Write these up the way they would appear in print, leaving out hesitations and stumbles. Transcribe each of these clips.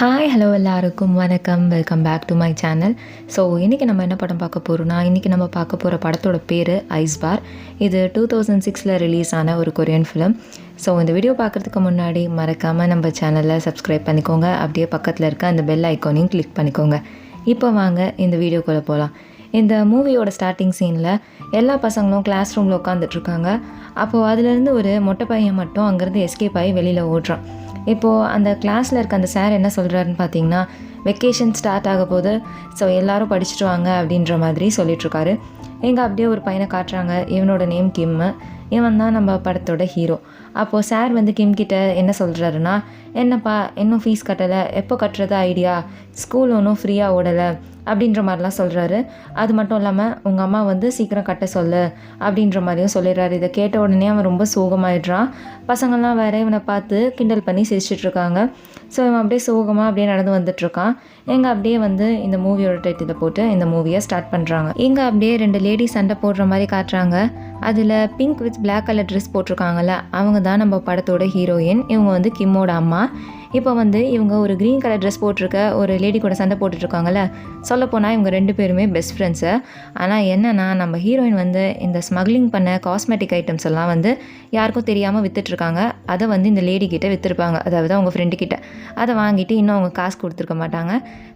Hi hello எல்லாருக்கும் வணக்கம். Welcome back to my channel. So இன்றைக்கி நம்ம என்ன படம் பார்க்க போகிறோம்னா, இன்றைக்கி நம்ம பார்க்க போகிற படத்தோட பேர் ஐஸ் பார். இது 2006 ரிலீஸ் ஆன ஒரு கொரியன் ஃபிலிம். ஸோ இந்த வீடியோ பார்க்குறதுக்கு முன்னாடி மறக்காமல் நம்ம சேனலை சப்ஸ்கிரைப் பண்ணிக்கோங்க. அப்படியே பக்கத்தில் இருக்க அந்த பெல் ஐக்கானையும் கிளிக் பண்ணிக்கோங்க. இப்போ வாங்க இந்த வீடியோக்குள்ளே போகலாம். இந்த மூவியோட ஸ்டார்டிங் சீனில் எல்லா பசங்களும் கிளாஸ் ரூமில் உட்காந்துட்ருக்காங்க. அப்போது அதுலேருந்து ஒரு மொட்டை பையன் மட்டும் அங்கேருந்து எஸ்கேப் ஆகி வெளியில் ஓடுறான். இப்போது அந்த கிளாஸில் இருக்க அந்த சார் என்ன சொல்கிறாருன்னு பார்த்தீங்கன்னா, வெக்கேஷன் ஸ்டார்ட் ஆக போது, ஸோ எல்லோரும் படிச்சுட்டு வாங்க அப்படின்ற மாதிரி சொல்லிகிட்ருக்காரு. எங்கே அப்படியே ஒரு பையனை காட்டுறாங்க. இவனோட நேம் கிம்மு. இவன் தான் நம்ம படத்தோட ஹீரோ. அப்போது சார் வந்து கிம் கிட்ட என்ன சொல்கிறாருன்னா, என்னப்பா இன்னும் ஃபீஸ் கட்டலை, எப்போ கட்டுறது ஐடியா, ஸ்கூல் ஒன்றும் ஃப்ரீயாக ஓடலை அப்படின்ற மாதிரிலாம் சொல்கிறாரு. அது மட்டும் இல்லாமல் உங்கள் அம்மா வந்து சீக்கிரம் கட்ட சொல்லு அப்படின்ற மாதிரியும் சொல்லிடுறாரு. இதை கேட்ட உடனே அவன் ரொம்ப சோகமாயிடுறான். பசங்கள்லாம் வேற இவனை பார்த்து கிண்டல் பண்ணி சிரிச்சிட்ருக்காங்க. ஸோ இவன் அப்படியே சோகமாக அப்படியே நடந்து வந்துட்டுருக்கான். எங்கே அப்படியே வந்து இந்த மூவியோட டைட்டிலை போட்டு இந்த மூவியை ஸ்டார்ட் பண்ணுறாங்க. இங்கே அப்படியே 2 லேடிஸ் சண்டை போடுற மாதிரி காட்டுறாங்க. அதில் pink with black colour dress போட்டிருக்காங்கல்ல, அவங்க தான் நம்ம படத்தோட ஹீரோயின். இவங்க வந்து கிம்மோட அம்மா. இப்போ வந்து இவங்க ஒரு க்ரீன் கலர் ட்ரெஸ் போட்டிருக்க ஒரு லேடி கூட சண்டை போட்டுட்ருக்காங்கல்ல. சொல்லப்போனால் இவங்க 2 பேருமே பெஸ்ட் ஃப்ரெண்ட்ஸு. ஆனால் என்னென்னா, நம்ம ஹீரோயின் வந்து இந்த ஸ்மக்லிங் பண்ண காஸ்மெட்டிக் ஐட்டம்ஸ் எல்லாம் வந்து யாருக்கும் தெரியாமல் விற்றுட்ருக்காங்க. அதை வந்து இந்த லேடி கிட்டே விற்றுருப்பாங்க, அதாவது அவங்க ஃப்ரெண்டு கிட்ட. அதை வாங்கிட்டு இன்னும் அவங்க காசு கொடுத்துருக்க மாட்டாங்க.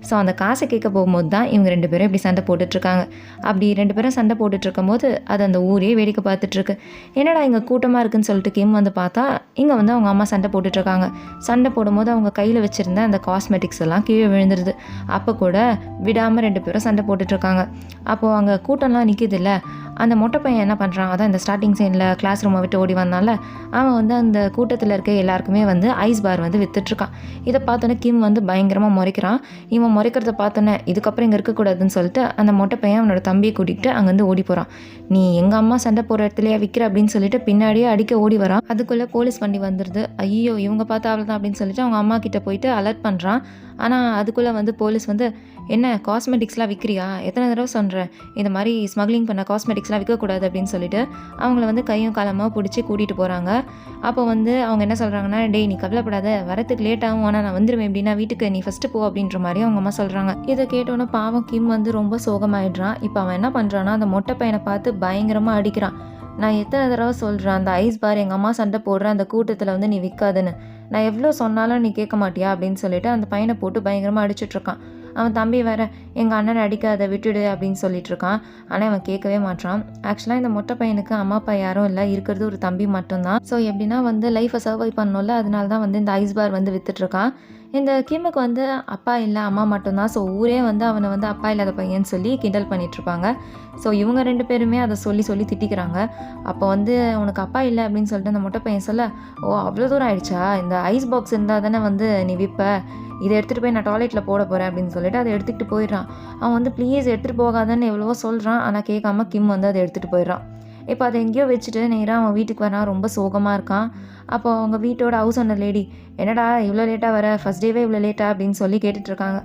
ஸோ அந்த காசை கேட்க போகும்போது தான் இவங்க 2 பேரும் இப்படி சண்டை போட்டுட்ருக்காங்க. அப்படி 2 பேரும் சண்டை போட்டுட்ருக்கும் போது அது அந்த ஊரே வேடிக்கை பார்த்துட்ருக்கு. என்னடா இங்கே கூட்டமாக இருக்குன்னு சொல்லிட்டு கிம் வந்து பார்த்தா, இங்கே வந்து அவங்க அம்மா சண்டை போட்டுட்ருக்காங்க. சண்டை போடும்போது அவங்க கையில் வச்சுருந்த அந்த காஸ்மெட்டிக்ஸ் எல்லாம் கீழே விழுந்துருது. அப்போ கூட விடாமல் 2 பேரும் சண்டை போட்டுட்ருக்காங்க. அப்போது அங்கே கூட்டம்லாம் நிற்கிது இல்லை, அந்த மொட்டை பையன் என்ன பண்ணுறான், அதான் இந்த ஸ்டார்டிங் சீனில் கிளாஸ் ரூமை விட்டு ஓடி வந்தால, அவன் வந்து அந்த கூட்டத்தில் இருக்க எல்லாருக்குமே வந்து ஐஸ் பார் வந்து விற்றுட்ருக்கான். இதை பார்த்தோன்னே கிம் வந்து பயங்கரமாக முறைக்கிறான். இவன் முறைக்கிறத பார்த்தோன்னே இதுக்கப்புறம் இங்கே இருக்கக்கூடாதுன்னு சொல்லிட்டு அந்த மொட்டை பையன் அவனோட தம்பியை கூட்டிகிட்டு அங்கேருந்து ஓடி போகிறான். நீ எங்கள் அம்மா சண்டை போகிற இடத்துலையே விற்கிற அப்படின்னு சொல்லிட்டு பின்னாடியே அடிக்க ஓடி வரான். அதுக்குள்ளே போலீஸ் வண்டி வந்துடுது. ஐயோ இவங்க பார்த்தா அவ்வளோதான் அப்படின்னு சொல்லிட்டு அவங்க அம்மா கிட்டே போயிட்டு அலர்ட் பண்ணுறான். ஆனால் அதுக்குள்ளே வந்து போலீஸ் வந்து, என்ன காஸ்மெட்டிக்ஸ்லாம் விற்கிறியா, எத்தனை தடவை சொல்கிறேன் இந்த மாதிரி ஸ்மக்லிங் பண்ண காஸ்மெட்டிக்ஸ்லாம் விற்கக்கூடாது அப்படின்னு சொல்லிட்டு அவங்கள வந்து கையும் காலமாக பிடிச்சி கூட்டிகிட்டு போகிறாங்க. அப்போ வந்து அவங்க என்ன சொல்கிறாங்கன்னா, டேய் நீ கவலைப்படாத, வரத்துக்கு லேட் ஆகும், ஆனால் நான் வந்துடுவேன், எப்படின்னா வீட்டுக்கு நீ ஃபஸ்ட்டு போ அப்படின்ற மாதிரி அவங்க அம்மா சொல்கிறாங்க. இதை கேட்டோன்னே பாவம் கிம் வந்து ரொம்ப சோகமாயிடுறான். இப்போ அவன் என்ன பண்ணுறான்னா, அந்த மொட்டை பையனை பார்த்து பயங்கரமாக அடிக்கிறான். நான் எத்தனை தடவை சொல்கிறேன், அந்த ஐஸ் பார் எங்கள் அம்மா சண்டை போடுற அந்த கூட்டத்தில் வந்து நீ விற்காதுன்னு, நான் எவ்வளோ சொன்னாலும் நீ கேட்க மாட்டியா அப்படின்னு சொல்லிட்டு அந்த பையனை போட்டு பயங்கரமாக அடிச்சிட்ருக்கான். அவன் தம்பி வேற, எங்கள் அண்ணனை அடிக்காத விட்டுடு அப்படின்னு சொல்லிட்டு இருக்கான். ஆனால் அவன் கேட்கவே மாட்டான். ஆக்சுவலாக இந்த மொட்டை பையனுக்கு அம்மா அப்பா யாரும் இல்லை, இருக்கிறது ஒரு தம்பி மட்டும்தான். ஸோ எப்படின்னா வந்து லைஃப்பை சர்வை பண்ணணும்ல, அதனால தான் வந்து இந்த ஐஸ் பார் வந்து விற்றுட்ருக்கான். இந்த கிம்முக்கு வந்து அப்பா இல்லை அம்மா மட்டும்தான். ஸோ ஊரே வந்து அவனை வந்து அப்பா இல்லாத பையன்னு சொல்லி கிண்டல் பண்ணிகிட்ருப்பாங்க. ஸோ இவங்க 2 பேருமே அதை சொல்லி திட்டிக்கிறாங்க. அப்போ வந்து உனக்கு அப்பா இல்லை அப்படின்னு சொல்லிட்டு அந்த மொட்டை பையன் சொல்ல, ஓ அவ்வளோ தூரம் ஆயிடுச்சா, இந்த ஐஸ் பாக்ஸ் இருந்தால் தானே வந்து நீ விற்ப, இதை எடுத்துகிட்டு போய் நான் டாய்லெட்டில் போட போகிறேன் அப்படின்னு சொல்லிட்டு அதை எடுத்துகிட்டு போயிடுறான். அவன் வந்து ப்ளீஸ் எடுத்துகிட்டு போகாதன்னு எவ்வளவோ சொல்கிறான். ஆனால் கேட்காம கிம் வந்து அதை எடுத்துகிட்டு போயிடுறான். இப்போ அதை எங்கேயோ வச்சுட்டு நேராக அவன் வீட்டுக்கு வரான். ரொம்ப சோகமாக இருக்கான். அப்போ அவங்க வீட்டோட ஹவுஸ் ஓனர் லேடி, என்னடா இவ்வளோ லேட்டாக வர, ஃபஸ்ட் டேவே இவ்வளோ லேட்டாக அப்படின்னு சொல்லி கேட்டுட்ருக்காங்க.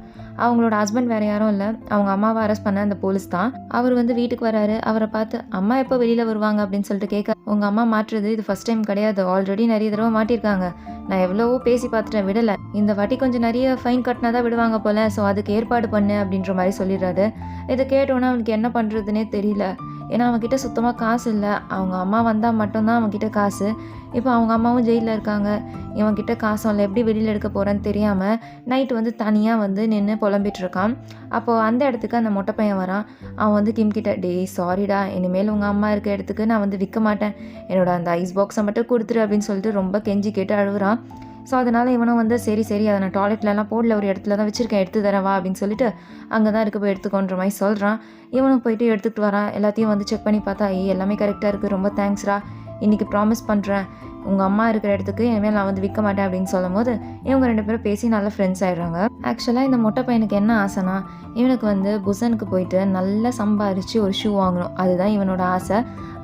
அவங்களோட ஹஸ்பண்ட் வேறு யாரும் இல்லை, அவங்க அம்மாவை அரெஸ்ட் பண்ண அந்த போலீஸ் தான். அவர் வந்து வீட்டுக்கு வராரு. அவரை பார்த்து, அம்மா எப்போ வெளியில் வருவாங்க அப்படின்னு சொல்லிட்டு கேட்க, உங்கள் அம்மா மாட்டுறது இது ஃபஸ்ட் டைம் கிடையாது, ஆல்ரெடி நிறைய தடவை மாட்டியிருக்காங்க, நான் எவ்வளவோ பேசி பார்த்துட்டேன், விடலை, இந்த வாட்டி கொஞ்சம் நிறைய ஃபைன் கட்டினா தான் விடுவாங்க போல், ஸோ அதுக்கு ஏற்பாடு பண்ணு அப்படின்ற மாதிரி சொல்லிடுறாரு. இதை கேட்டோன்னா அவனுக்கு என்ன பண்ணுறதுனே தெரியல. ஏன்னா அவன்கிட்ட சுத்தமாக காசு இல்லை. அவங்க அம்மா வந்தால் மட்டும்தான் அவன்கிட்ட காசு. இப்போ அவங்க அம்மாவும் ஜெயிலில் இருக்காங்க. இவன்கிட்ட காசும் இல்லை, எப்படி வெளியில் எடுக்க போகிறேன்னு தெரியாமல் நைட்டு வந்து தனியாக வந்து நின்று புலம்பிகிட்ருக்கான். அப்போது அந்த இடத்துக்கு அந்த மொட்டை பையன் வரான். அவன் வந்து கிம் கிட்ட, டேய் சாரிடா, இனிமேல் உங்கள் அம்மா இருக்க இடத்துக்கு நான் வந்து விற்க மாட்டேன், என்னோட அந்த ஐஸ் பாக்ஸை மட்டும் கொடுத்துரு அப்படின்னு சொல்லிட்டு ரொம்ப கெஞ்சி கேட்டு அழுகுறான். ஸோ அதனால் இவனும் வந்து சரி அதை நான் டாய்லெட்லலாம் போடல, ஒரு இடத்துல தான் வச்சுருக்கேன், எடுத்து தரவா அப்படின்னு சொல்லிட்டு அங்கே தான் இருக்க போய் எடுத்துக்கோன்ற மாதிரி சொல்கிறான். இவனும் போயிட்டு எடுத்துகிட்டு வரான். எல்லாத்தையும் வந்து செக் பண்ணி பார்த்தா, எல்லாமே கரெக்டாக இருக்குது, ரொம்ப தேங்க்ஸ்ரா, இன்றைக்கி ப்ராமிஸ் பண்ணுறேன் உங்கள் அம்மா இருக்கிற இடத்துக்கு இனிமேல் நான் வந்து விற்க மாட்டேன் அப்படின்னு சொல்லும் போது இவங்க 2 பேரும் பேசி நல்ல ஃப்ரெண்ட்ஸ் ஆகிடுறாங்க. ஆக்சுவலாக இந்த மொட்டை பையனுக்கு என்ன ஆசைனா, இவனுக்கு வந்து புசனுக்கு போயிட்டு நல்லா சம்பாரித்து ஒரு ஷூ வாங்கணும், அதுதான் இவனோட ஆசை.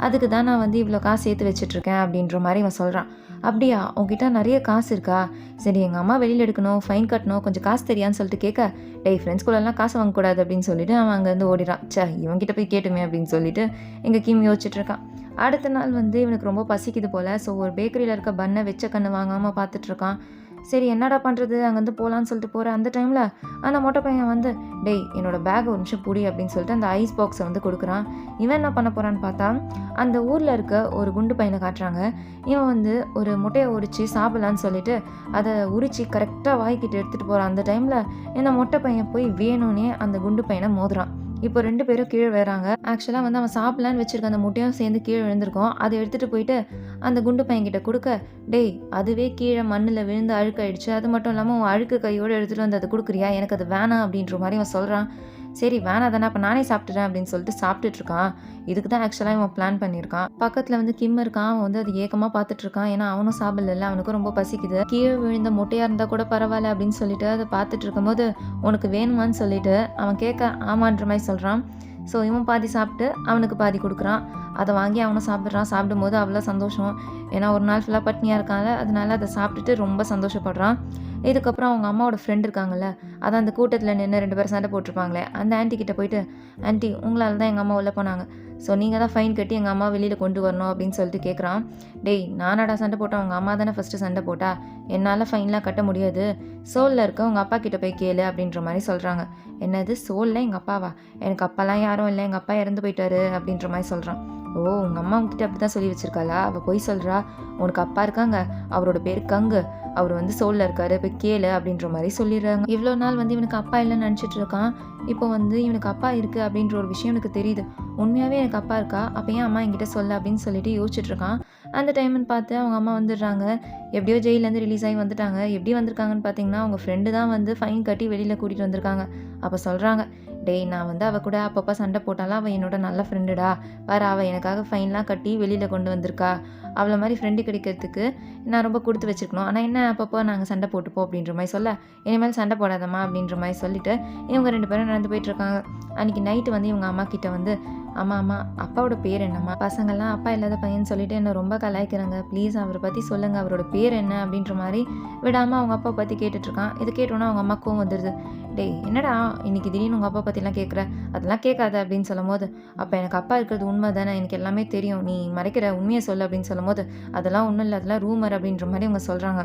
அதுக்கு தான் நான் வந்து இவ்வளோ காசு சேர்த்து வச்சுட்ருக்கேன் அப்படின்ற மாதிரி இவன் சொல்கிறான். அப்படியா, உங்ககிட்ட நிறைய காசு இருக்கா, சரி எங்கள் அம்மா வெளியில் எடுக்கணும், ஃபைன் கட்டணும், கொஞ்சம் காசு தெரியான்னு சொல்லிட்டு கேட்க, டேய் ஃப்ரெண்ட்ஸ்குள்ளெல்லாம் காசு வாங்கக்கூடாது அப்படின்னு சொல்லிட்டு அவன் அங்கேருந்து ஓடிறான். இவன்கிட்ட போய் கேட்டுமே அப்படின்னு சொல்லிட்டு எங்கள் கிம் யோசிச்சுட்ருக்கான். அடுத்த நாள் வந்து இவனுக்கு ரொம்ப பசிக்குது போல். ஸோ ஒரு பேக்கரியில் இருக்க பண்ணை வெச்ச கண்ணு வாங்காமல் பார்த்துட்ருக்கான். சரி என்னடா பண்ணுறது அங்கேருந்து போகலான்னு சொல்லிட்டு போகிறேன். அந்த டைமில் அந்த மொட்டை பையன் வந்து டேய் என்னோடய பேக் ஒரு நிமிஷம் புடி அப்படின்னு சொல்லிட்டு அந்த ஐஸ் பாக்ஸை வந்து கொடுக்குறான். இவன் என்ன பண்ண போகிறான்னு பார்த்தா அந்த ஊரில் இருக்க ஒரு குண்டு பையனை காட்டுறாங்க. இவன் வந்து ஒரு முட்டையை உரித்து சாப்பிட்லான்னு சொல்லிட்டு அதை உரித்து கரெக்டாக வாய்க்கிட்டு எடுத்துகிட்டு போகிறான். அந்த டைமில் இந்த மொட்டை பையன் போய் வேணும்னே அந்த குண்டு பையனை மோதுறான். இப்போ 2 பேரும் கீழே வராங்க. ஆக்சுவலாக வந்து அவன் சாப்பிட்லான்னு வச்சுருக்க அந்த முட்டையும் சேர்ந்து கீழே விழுந்திருக்கும். அதை எடுத்துகிட்டு போயிட்டு அந்த குண்டு பையன்கிட்ட கொடுக்க, டேய் அதுவே கீழே மண்ணில் விழுந்து அழுக்காயிடுச்சு, அது மட்டும் இல்லாமல் உன் அழுக்கு கையோடு எடுத்துகிட்டு வந்து அதை கொடுக்குறியா, எனக்கு அது வேணாம் அப்படின்ற மாதிரி அவன் சொல்கிறான். சரி வேணாம் தானே, அப்போ நானே சாப்பிட்டுறேன் அப்படின்னு சொல்லிட்டு சாப்பிட்டுட்ருக்கான். இதுக்கு தான் ஆக்சுவலாக இவன் பிளான் பண்ணியிருக்கான். பக்கத்தில் வந்து கிம் இருக்கான். அவன் வந்து அது ஏக்கமாக பார்த்துட்ருக்கான். ஏன்னா அவனும் சாப்பிடல, அவனுக்கும் ரொம்ப பசிக்குது. கீழே விழுந்த முட்டையாக இருந்தால் கூட பரவாயில்ல அப்படின்னு சொல்லிட்டு அதை பார்த்துட்டு இருக்கும்போது உனக்கு வேணுமான்னு சொல்லிட்டு அவன் கேட்க ஆமான்ற மாதிரி சொல்கிறான். ஸோ இவன் பாதி சாப்பிட்டு அவனுக்கு பாதி கொடுக்குறான். அதை வாங்கி அவனும் சாப்பிட்றான். சாப்பிடும்போது அவ்வளோ சந்தோஷம். ஏன்னா ஒரு நாள் ஃபுல்லாக பட்னியாக இருக்காங்க, அதனால அதை சாப்பிட்டுட்டு ரொம்ப சந்தோஷப்படுறான். இதுக்கப்புறம் அவங்க அம்மாவோட ஃப்ரெண்ட் இருக்காங்கல்ல, அதான் அந்த கூட்டத்தில் நின்று 2 பேரும் சண்டை போட்டிருப்பாங்களே, அந்த ஆன்ட்டி கிட்ட போயிட்டு ஆன்ட்டி உங்களால் தான் எங்கள் அம்மா உள்ளே போனாங்க, ஸோ நீங்கள் தான் ஃபைன் கட்டி எங்கள் அம்மா வெளியில் கொண்டு வரணும் அப்படின்னு சொல்லிட்டு கேட்குறான். டேய் நானாடா சண்டை போட்டேன், உங்கள் அம்மா தானே ஃபஸ்ட்டு சண்டை போட்டா, என்னால் ஃபைன்லாம் கட்ட முடியாது, சோலில் இருக்க உங்கள் அப்பா கிட்ட போய் கேளு அப்படின்ற மாதிரி சொல்கிறாங்க. என்னது சோலில் எங்கள் அப்பாவா, எனக்கு அப்பாலாம் யாரும் இல்லை, எங்கள் அப்பா இறந்து போயிட்டாரு அப்படின்ற மாதிரி சொல்கிறான். ஓ உங்கள் அம்மா உங்ககிட்ட அப்படி தான் சொல்லி வச்சிருக்காளா, அவள் போய் சொல்கிறா, உனக்கு அப்பா இருக்காங்க, அவரோட பேர் கங்கு, அவர் வந்து சோலில் இருக்காரு, போய் கேளு அப்படின்ற மாதிரி சொல்லிடுறாங்க. இவ்வளோ நாள் வந்து இவனுக்கு அப்பா இல்லைன்னு நினச்சிட்டு இருக்கான். இப்போ வந்து இவனுக்கு அப்பா இருக்குது அப்படின்ற ஒரு விஷயம் எனக்கு தெரியுது. உண்மையாகவே எனக்கு அப்பா இருக்கா, அப்போ ஏன் அம்மா என்கிட்ட சொல்ல அப்படின்னு சொல்லிட்டு யோசிச்சுட்டு இருக்கான். அந்த டைம்னு பார்த்து அவங்க அம்மா வந்துடுறாங்க. எப்படியோ ஜெயிலேருந்து ரிலீஸ் ஆகி வந்துட்டாங்க. எப்படி வந்திருக்காங்கன்னு பார்த்தீங்கன்னா அவங்க ஃப்ரெண்டு தான் வந்து ஃபைன் கட்டி வெளியில் கூட்டிகிட்டு வந்திருக்காங்க. அப்போ சொல்கிறாங்க, டேய் நான் வந்து அவள் கூட அப்பப்போ சண்டை போட்டாலும் அவள் என்னோட நல்ல ஃப்ரெண்டுடா, வேறு அவள் எனக்காக ஃபைன்லாம் கட்டி வெளியில் கொண்டு வந்திருக்கா, அவளை மாதிரி ஃப்ரெண்டு கிடைக்கிறதுக்கு நான் ரொம்ப கொடுத்து வச்சுருக்கணும், ஆனால் என்ன அப்பப்போ நாங்கள் சண்டை போட்டுப்போம் அப்படின்ற மாதிரி சொல்ல, இனிமேல் சண்டை போடாதம்மா அப்படின்ற மாதிரி சொல்லிவிட்டு இவங்க 2 பேரும் நடந்து போயிட்டுருக்காங்க. அன்றைக்கி நைட்டு வந்து இவங்க அம்மா கிட்ட வந்து அம்மா அப்பாவோட பேர் என்னம்மா, பசங்கள்லாம் அப்பா இல்லாத பையன் சொல்லிட்டு என்னை ரொம்ப கலாய்க்கிறாங்க, ப்ளீஸ் அவரை பற்றி சொல்லுங்கள், அவரோட பேர் என்ன அப்படின்ற மாதிரி விடாமல் அவங்க அப்பா பற்றி கேட்டுட்ருக்கான். இது கேட்டோன்னா அவங்க அம்மாக்கும் வந்துடுது. டேய் என்னடா இன்னைக்கு திடீர்னு உங்கள் அப்பா பற்றிலாம் கேட்குற, அதெல்லாம் கேட்காத அப்படின்னு சொல்லும் போது, அப்போ எனக்கு அப்பா இருக்கிறது உண்மை தானே, எனக்கு எல்லாமே தெரியும், நீ மறைக்கிற உண்மையை சொல்லு அப்படின்னு சொல்லும் போது, அதெல்லாம் ஒன்றும் இல்லை, அதெல்லாம் ரூமர் அப்படின்ற மாதிரி அவங்க சொல்கிறாங்க.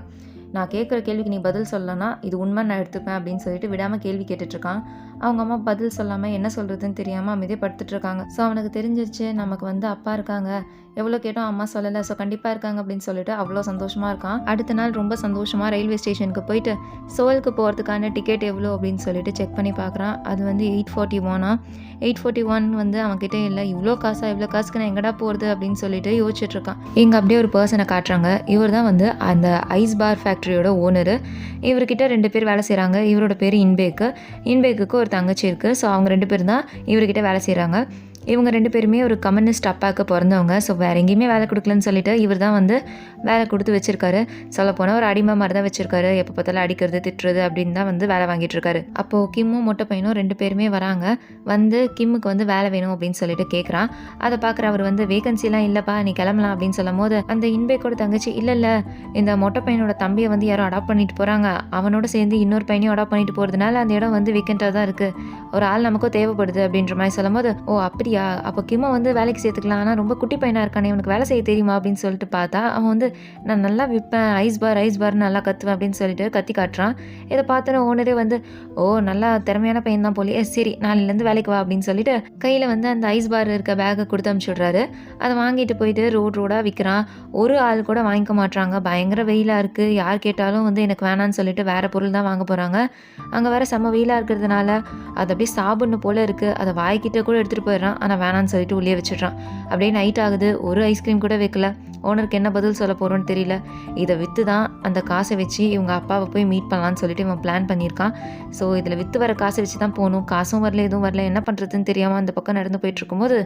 நான் கேட்குற கேள்விக்கு நீ பதில் சொல்லனா இது உண்மை நான் எடுத்துப்பேன் அப்படின்னு சொல்லிட்டு விடாமல் கேள்வி கேட்டுட்ருக்கான். அவங்க அம்மா பதில் சொல்லாமல் என்ன சொல்கிறதுன்னு தெரியாமல் அமைதியாக படுத்துட்ருக்காங்க. ஸோ அவனுக்கு தெரிஞ்சிருச்சு நமக்கு வந்து அப்பா இருக்காங்க, எவ்வளோ கேட்டோம் அம்மா சொல்லலை, ஸோ கண்டிப்பாக இருக்காங்க அப்படின்னு சொல்லிட்டு அவ்வளோ சந்தோஷமாக இருக்கான். அடுத்த நாள் ரொம்ப சந்தோஷமாக ரயில்வே ஸ்டேஷனுக்கு போயிட்டு சோலுக்கு போகிறதுக்கான டிக்கெட் எவ்வளோ அப்படின்னு சொல்லிட்டு செக் பண்ணி பார்க்குறான். அது வந்து 841 841 வந்து அவன்கிட்ட இல்லை, இவ்வளோ காசுக்கு நான் எங்கடா போகிறது அப்படின்னு சொல்லிட்டு யோசிச்சுட்ருக்கான். இங்கே அப்படியே ஒரு பர்சனை காட்டுறாங்க. இவர் தான் வந்து அந்த ஐஸ் பார் ஃபேக்ட்ரியோட ஓனரு. இவர்கிட்ட 2 பேர் வேலை செய்கிறாங்க. இவரோட பேர் இன்பேக்குக்கு ஒரு தங்கச்சி இருக்குது. ஸோ அவங்க 2 பேர் தான் இவர்கிட்ட வேலை செய்கிறாங்க. இவங்க 2 பேருமே ஒரு கம்யூனிஸ்ட் அப்பாவுக்கு பிறந்தவங்க. ஸோ வேறு எங்கேயுமே வேலை கொடுக்கலன்னு சொல்லிட்டு இவர் தான் வந்து வேலை கொடுத்து வச்சுருக்காரு. சொல்லப்போனால் ஒரு அடிமை மாதிரி தான் வச்சுருக்காரு. எப்போ பார்த்தாலும் அடிக்கிறது திட்டுறது அப்படின்னு தான் வந்து வேலை வாங்கிட்டு இருக்காரு. அப்போது கிம்மும் மொட்டை பையனும் 2 பேருமே வராங்க. வந்து கிம்முக்கு வந்து வேலை வேணும் அப்படின்னு சொல்லிட்டு கேட்குறான். அதை பார்க்குற அவர் வந்து வேகன்சிலாம் இல்லைப்பா நீ கிளம்பலாம் அப்படின்னு சொல்லும் போது அந்த இன்பேக்கோட தங்கச்சி இல்லை இந்த மொட்டை பையனோட தம்பியை வந்து யாரும் அடாப்ட் பண்ணிட்டு போகிறாங்க, அவனோட சேர்ந்து இன்னொரு பையனையும் அடாப்ட் பண்ணிட்டு போகிறதுனால அந்த இடம் வந்து வேக்கண்ட்டாக தான் இருக்குது, ஒரு ஆள் நமக்கும் தேவைப்படுது அப்படின்ற மாதிரி சொல்லும் போது, ஓ அப்படியா, அப்போ கிம்மை வந்து வேலைக்கு சேர்த்துக்கலாம், ஆனால் ரொம்ப குட்டி பையனாக இருக்கானே இவனுக்கு வேலை செய்ய தெரியுமா அப்படின்னு சொல்லிட்டு பார்த்தா அவன் வந்து நான் நல்லா விற்பேன், ஐஸ் பார் நல்லா கற்றுவேன் அப்படின்னு சொல்லிட்டு கத்தி காட்டுறான். இதை பார்த்தோன்னா ஓனரே வந்து ஓ நல்லா திறமையான பையன் தான் போலி, சரி நாளையிலேருந்து வேலைக்கு வா அப்படின்னு சொல்லிட்டு கையில் வந்து அந்த ஐஸ் பார் இருக்க பேக்கை கொடுத்து அனுப்பிச்சுட்றாரு. அதை வாங்கிட்டு போயிட்டு ரோடாக விற்கிறான். ஒரு ஆள் கூட வாங்கிக்க மாட்றாங்க. பயங்கர வெயிலாக இருக்குது. யார் கேட்டாலும் வந்து எனக்கு வேணான்னு சொல்லிட்டு வேறு பொருள் தான் வாங்க போகிறாங்க. அங்கே வேறு செம்ம வெயிலாக இருக்கிறதுனால அது அப்படியே சாப்பிடணும் போல் இருக்குது. அதை வாய்க்கிட்ட கூட எடுத்துகிட்டு போயிடுறான். ஆனால் வேணான்னு சொல்லிட்டு உள்ளே வச்சிடுறான். அப்படியே நைட் ஆகுது. ஒரு ஐஸ்கிரீம் கூட வைக்கல. ஓனருக்கு என்ன பதில் சொல்ல போகிறோன்னு தெரியல. இதை விற்று தான் அந்த காசை வச்சு இவங்க அப்பாவை போய் மீட் பண்ணலான்னு சொல்லிட்டு இவன் பிளான் பண்ணியிருக்கான். ஸோ இதில் விற்று வர காசை வச்சு தான் போகணும். காசும் வரல, எதுவும் வரல, என்ன பண்ணுறதுன்னு தெரியாமல் அந்த பக்கம் நடந்து போயிட்டுருக்கும்போது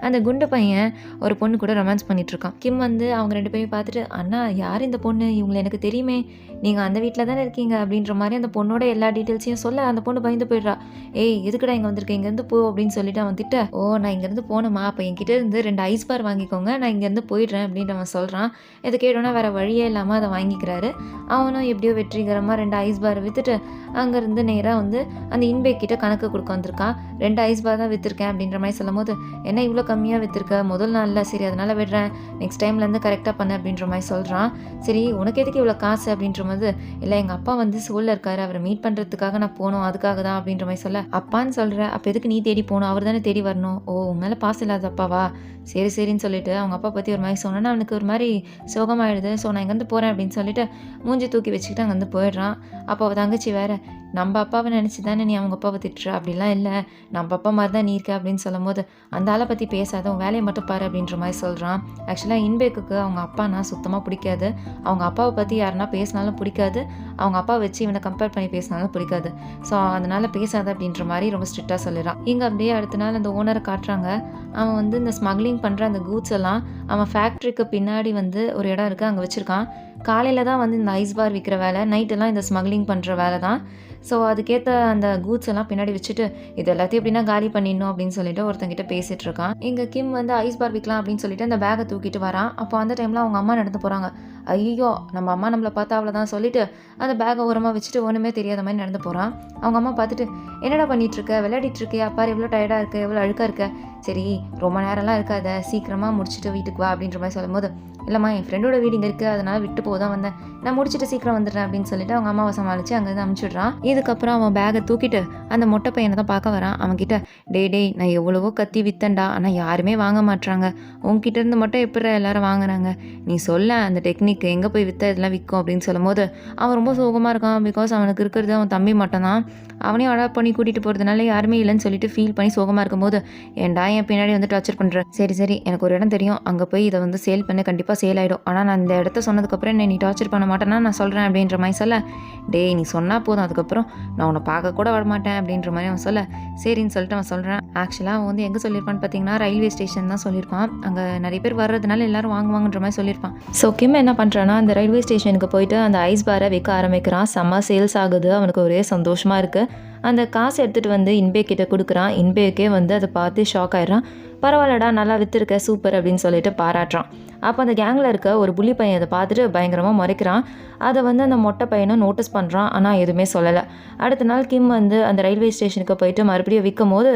அந்த குண்டு பையன் ஒரு பொண்ணு கூட ரொமான்ஸ் பண்ணிகிட்ருக்கான். கிம் வந்து அவங்க 2 பேரையும் பார்த்துட்டு அண்ணா யார் இந்த பொண்ணு, இவங்களை எனக்கு தெரியுமே, நீங்கள் அந்த வீட்டில் தானே இருக்கீங்க அப்படின்ற மாதிரி அந்த பொண்ணோட எல்லா டீட்டெயில்ஸையும் சொல்ல அந்த பொண்ணு பயந்து போயிடுறா. ஏய் எதுக்குடா இங்கே வந்திருக்கேன், இங்கேருந்து போ அப்படின்னு சொல்லிட்டு அவன் திட்ட, ஓ நான் நான் இங்கேருந்து போகணுமா, அப்போ என்கிட்ட இருந்து 2 ஐஸ் பார் வாங்கிக்கோங்க, நான் இங்கேருந்து போயிடுறேன் அப்படின்ட்டு அவன் சொல்கிறான். இதை கேட்டோன்னா வேறு வழியே இல்லாமல் அதை வாங்கிக்கிறாரு. அவனும் எப்படியோ வெற்றிகரமாக 2 ஐஸ் பாரை விற்றுட்டு அங்கேருந்து நேராக வந்து அந்த இன்பேக் கிட்ட கணக்கு கொடுக்க வந்திருக்கான். 2 ஐஸ் பார் தான் விற்றுருக்கேன் அப்படின்ற மாதிரி சொல்லும் போது, என்ன இவ்வளோ கம்மியாக விற்றுருக்க, முதல் நாளில் சரி அதனால் விடுறேன், நெக்ஸ்ட் டைம்லேருந்து கரெக்டாக பண்ணு அப்படின்ற மாதிரி சொல்கிறான். சரி உனக்கு எதுக்கு இவ்வளோ காசு அப்படின்ற போது, இல்லை எங்கள் அப்பா வந்து சோலில் இருக்காரு, அவரை மீட் பண்ணுறதுக்காக நான் போகணும், அதுக்காக தான் அப்படின்ற மாதிரி சொல்ல, அப்பான்னு சொல்கிற அப்போ எதுக்கு நீ தேடி போகணும், அவர் தானே தேடி வரணும், ஓ உன் மேலே பாசம் இல்லாத அப்பாவா, சரி சரின்னு சொல்லிட்டு அவங்க அப்பா பற்றி ஒரு மாதிரி சொன்னோன்னா அவனுக்கு ஒரு மாதிரி சோகமாயிடுது. ஸோ நான் இங்கேருந்து போகிறேன் அப்படின்னு சொல்லிட்டு மூஞ்சி தூக்கி வச்சுக்கிட்டு அங்கேருந்து போயிடுறான். அப்போ அவள் தங்கச்சி வேறு, நம்ம அப்பாவை நினச்சி தானே நீ அவங்க அப்பாவை திட்டுற, அப்படிலாம் இல்லை, நம்ம அப்பா மாதிரி தான் நீ இருக்க அப்படின்னு சொல்லும் போது, அந்த ஆளை பற்றி பேசாத, உன் வேலையை மட்டும் பாரு அப்படின்ற மாதிரி சொல்கிறான். ஆக்சுவலாக இன்பேக்குக்கு அவங்க அப்பானா சுத்தமாக பிடிக்காது, அவங்க அப்பாவை பற்றி யாருன்னா பேசினாலும் பிடிக்காது, அவங்க அப்பா வச்சு இவனை கம்பேர் பண்ணி பேசினாலும் பிடிக்காது. ஸோ அதனால் பேசாத அப்படின்ற மாதிரி ரொம்ப ஸ்ட்ரிக்டாக சொல்லிடுறான். இங்கே அப்படியே அடுத்த நாள் அந்த ஓனரை காட்டுறாங்க. அவன் வந்து இந்த ஸ்மக்லிங் பண்ணுற அந்த கூட்ஸ் எல்லாம் அவன் ஃபேக்ட்ரிக்கு பின்னாடி வந்து ஒரு இடம் இருக்குது, அங்கே வச்சுருக்கான். காலையில் தான் வந்து இந்த ஐஸ் பார் விற்கிற வேலை, நைட்டெல்லாம் இந்த ஸ்மக்லிங் பண்ணுற வேலை தான். ஸோ அதுக்கேற்ற அந்த கூட்ஸ் எல்லாம் பின்னாடி வச்சுட்டு இது எல்லாத்தையும் எப்படின்னா காலி பண்ணிடணும் அப்படின்னு சொல்லிட்டு ஒருத்தங்கிட்ட பேசிகிட்டு இருக்கான். இங்கே கிம் வந்து ஐஸ் பார் விற்கலாம் அப்படின்னு சொல்லிட்டு அந்த பேக்கை தூக்கிட்டு வரான். அப்போ அந்த டைமில் அவங்க அம்மா நடந்து போகிறாங்க. ஐயோ நம்ம அம்மா நம்மளை பார்த்தா அவ்வளோதான் சொல்லிட்டு அந்த பேக்கை ஓரமாக வச்சுட்டு ஒன்றுமே தெரியாத மாதிரி நடந்து போகிறான். அவங்க அம்மா பார்த்துட்டு, என்னடா பண்ணிகிட்ருக்க, விளையாடிட்டு இருக்கியா, பாரு எவ்வளோ டயர்டாக இருக்குது, எவ்வளோ அழுக்காக இருக்க, சரி ரொம்ப நேரம்லாம் இருக்காத, சீக்கிரமாக முடிச்சுட்டு வீட்டுக்கு வா அப்படின்ற மாதிரி சொல்லும் போது, இல்லைம்மா என் ஃப்ரெண்டோட வீடு இங்கே இருக்குது, அதனால் விட்டு போதான் வந்தேன், நான் முடிச்சுட்டு சீக்கிரம் வந்துடுறேன் அப்படின்னு சொல்லிட்டு அவங்க அம்மாவை சமாளித்து அங்கேருந்து அனுப்பிச்சிடுறான். இதுக்கப்புறம் அவன் பேக்கை தூக்கிட்டு அந்த மொட்டை பையனை தான் பார்க்க வரான். அவன்கிட்ட, டேய் நான் எவ்வளவோ கத்தி வித்தேன்டா, ஆனால் யாருமே வாங்க மாட்றாங்க, உன்கிட்ட இருந்து மட்டும் எப்படி எல்லாரும் வாங்குறாங்க, நீ சொல்ல அந்த டெக்னிக் எங்கே போய் விற்ற இதெல்லாம் விற்கும் அப்படின்னு சொல்லும் போது அவன் ரொம்ப சோகமாக இருக்கான். பிகாஸ் அவனுக்கு இருக்கிறது அவன் தம்பி மட்டும் தான், அவனையும் அடாப்ட் பண்ணி கூட்டிகிட்டு போகிறதுனால யாருமே இல்லைன்னு சொல்லிட்டு ஃபீல் பண்ணி சோகமாக இருக்கும்போது, ஏன்டா என் பின்னாடி வந்து டார்ச்சர் பண்ணுறேன், சரி சரி எனக்கு ஒரு இடம் தெரியும், அங்கே போய் இதை வந்து சேல் பண்ண கண்டிப்பாக சேல் ஆகிடும், ஆனால் நான் இந்த இடத்த சொன்னதுக்கப்புறம் என்ன நீ டார்ச்சர் பண்ண மாட்டேன்னா நான் சொல்கிறேன் அப்படின்ற மாதிரி சொல்ல, டேய் நீ சொன்னால் போதும், அதுக்கப்புறம் நான் உன்னை பார்க்க கூட வரமாட்டேன் அப்படின்ற மாதிரி அவன் சொல்ல, சரின்னு சொல்லிட்டு அவன் சொல்கிறான். ஆக்சுவலாக அவன் வந்து எங்கே சொல்லியிருப்பான்னு பார்த்தீங்கன்னா ரயில்வே ஸ்டேஷன் தான் சொல்லியிருப்பான். அங்கே நிறைய பேர் வர்றதுனால எல்லாரும் வாங்குவாங்கன்ற மாதிரி சொல்லியிருப்பான். ஸோ கிம் என்ன பண்ணுறான்னா அந்த ரயில்வே ஸ்டேஷனுக்கு போயிட்டு அந்த ஐஸ் பாரை விற்க ஆரம்பிக்கிறான். செம்ம சேல்ஸ் ஆகுது, அவனுக்கு ஒரே சந்தோஷமாக இருக்குது. அந்த காசு எடுத்துகிட்டு வந்து இன்பேக் கிட்ட கொடுக்குறான். இன்பேக்கே வந்து அதை பார்த்து ஷாக் ஆயிடுறான். பரவாயில்லடா நல்லா விற்றுருக்க சூப்பர் அப்படின்னு சொல்லிட்டு பாராட்டுறான். அப்போ அந்த கேங்கில் இருக்க ஒரு புள்ளி பையன் அதை பார்த்துட்டு பயங்கரமாக முறைக்கிறான். அதை வந்து அந்த மொட்டை பையனும் நோட்டீஸ் பண்ணுறான், ஆனால் எதுவுமே சொல்லலை. அடுத்த நாள் கிம் வந்து அந்த ரயில்வே ஸ்டேஷனுக்கு போயிட்டு மறுபடியும் விற்கும் போது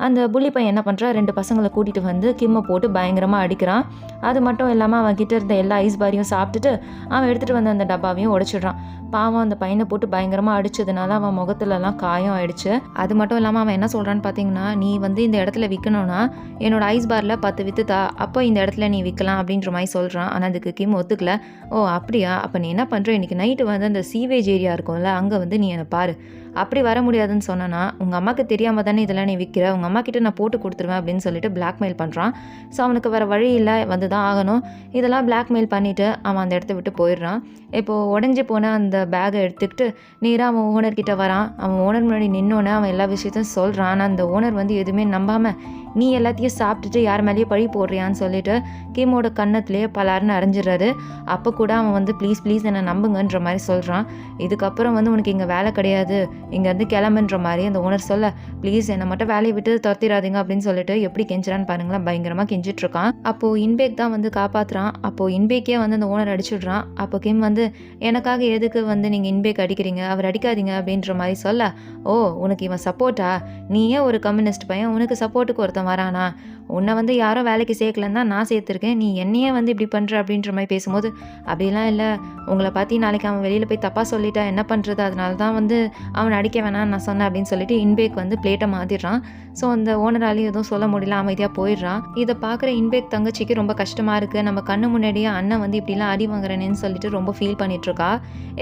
அந்த புள்ளி பையன் என்ன பண்ணுறான், 2 பசங்களை கூட்டிகிட்டு வந்து கிம்மை போட்டு பயங்கரமாக அடிக்கிறான். அது மட்டும் இல்லாமல் அவன் கிட்ட இருந்த எல்லா ஐஸ் பாரையும் சாப்பிட்டுட்டு அவன் எடுத்துகிட்டு வந்த அந்த டப்பாவையும் உடைச்சிடுறான். பாவம் அந்த பையனை போட்டு பயங்கரமாக அடித்ததுனால அவன் முகத்துலலாம் காயம் ஆயிடுச்சு. அது மட்டும் இல்லாமல் அவன் என்ன சொல்கிறான்னு பார்த்தீங்கன்னா, நீ வந்து இந்த இடத்துல விற்கணும்னா என்னோட ஐஸ் பாரில் 10 விற்றுதா, அப்போ இந்த இடத்துல நீ விற்கலாம் அப்படின்ற மாதிரி சொல்கிறான். ஆனால் அதுக்கு கிம் ஒத்துக்கல. ஓ அப்படியா, அப்போ நீ என்ன பண்ணுற, இன்றைக்கி நைட்டு வந்து அந்த சீவேஜ் ஏரியா இருக்கும்ல, அங்கே வந்து நீ என்னை பாரு, அப்படி வர முடியாதுன்னு சொன்னா உங்கள் அம்மாவுக்கு தெரியாமல் தானே இதெல்லாம் நீ விற்கிற, உங்கள் அம்மா கிட்ட நான் போட்டு கொடுத்துருவேன் அப்படின்னு சொல்லிட்டு பிளாக்மெயில் பண்ணுறான். ஸோ அவனுக்கு வேறு வழி இல்லை, வந்து தான் ஆகணும். இதெல்லாம் பிளாக்மெயில் பண்ணிவிட்டு அவன் அந்த இடத்த விட்டு போயிடுறான். இப்போது உடஞ்சி போன அந்த பேக்கை எடுத்துக்கிட்டு நேராக அவன் ஓனர்கிட்ட வரான். அவன் ஓனர் முன்னாடி நின்னோன்னே அவன் எல்லா விஷயத்தையும் சொல்கிறான். ஆனால் அந்த ஓனர் வந்து எதுவுமே நம்பாமல், நீ எல்லாத்தையும் சாப்பிட்டுட்டு யார் மேலேயே பழி போடுறியான்னு சொல்லிட்டு கிமோட கன்னத்துலேயே பலாருன்னு அரைஞ்சிடுறாரு. அப்போ கூட அவன் வந்து ப்ளீஸ் ப்ளீஸ் என்னை நம்புங்கன்ற மாதிரி சொல்கிறான். இதுக்கப்புறம் வந்து உனக்கு இங்கே வேலை கிடையாது, இங்கேருந்து கிளம்புன்ற மாதிரி அந்த ஓனர் சொல்ல, ப்ளீஸ் என்னை மட்டும் வேலையை விட்டு துரத்திடாதீங்க அப்படின்னு சொல்லிட்டு எப்படி கெஞ்சுறான்னு பாருங்களேன், பயங்கரமாக கெஞ்சிட்ருக்கான். அப்போது இன்பேக் தான் வந்து காப்பாற்றுறான். அப்போது இன்பேக்கே வந்து அந்த ஓனர் அடிச்சுடுறான். அப்போ கிம் வந்து, எனக்காக எதுக்கு வந்து நீங்கள் இன்பேக் அடிக்கிறீங்க, அவர் அடிக்காதீங்க அப்படின்ற மாதிரி சொல்ல, ஓ உனக்கு இவன் சப்போர்ட்டா, நீயே ஒரு கம்யூனிஸ்ட் பையன், உனக்கு சப்போர்ட்டுக்கு ஒருத்தன் வரானா, உன்னை வந்து யாரோ வேலைக்கு சேர்க்கலன்னு தான் நான் சேர்த்துருக்கேன், நீ என்னையே வந்து இப்படி பண்ணுற அப்படின்ற மாதிரி பேசும்போது, அப்படிலாம் இல்லை, உங்களை பார்த்து நாளைக்கு அவன் வெளியில் போய் தப்பாக சொல்லிட்டா என்ன பண்ணுறது, அதனால தான் வந்து அவனை அடிக்க வேணான்னு நான் சொன்னேன் அப்படின்னு சொல்லிட்டு இன்பேக் வந்து பிளேட்டை மாற்றிடுறான். ஸோ அந்த ஓனராலையும் எதுவும் சொல்ல முடியல, அமைதியாக போயிடுறான். இதை பார்க்குற இன்பேக் தங்கச்சிக்கு ரொம்ப கஷ்டமாக இருக்குது. நம்ம கண்ணு முன்னாடியே அண்ணன் வந்து இப்படிலாம் அடி வாங்குறேன்னு சொல்லிட்டு ரொம்ப ஃபீல் பண்ணிகிட்ருக்கா.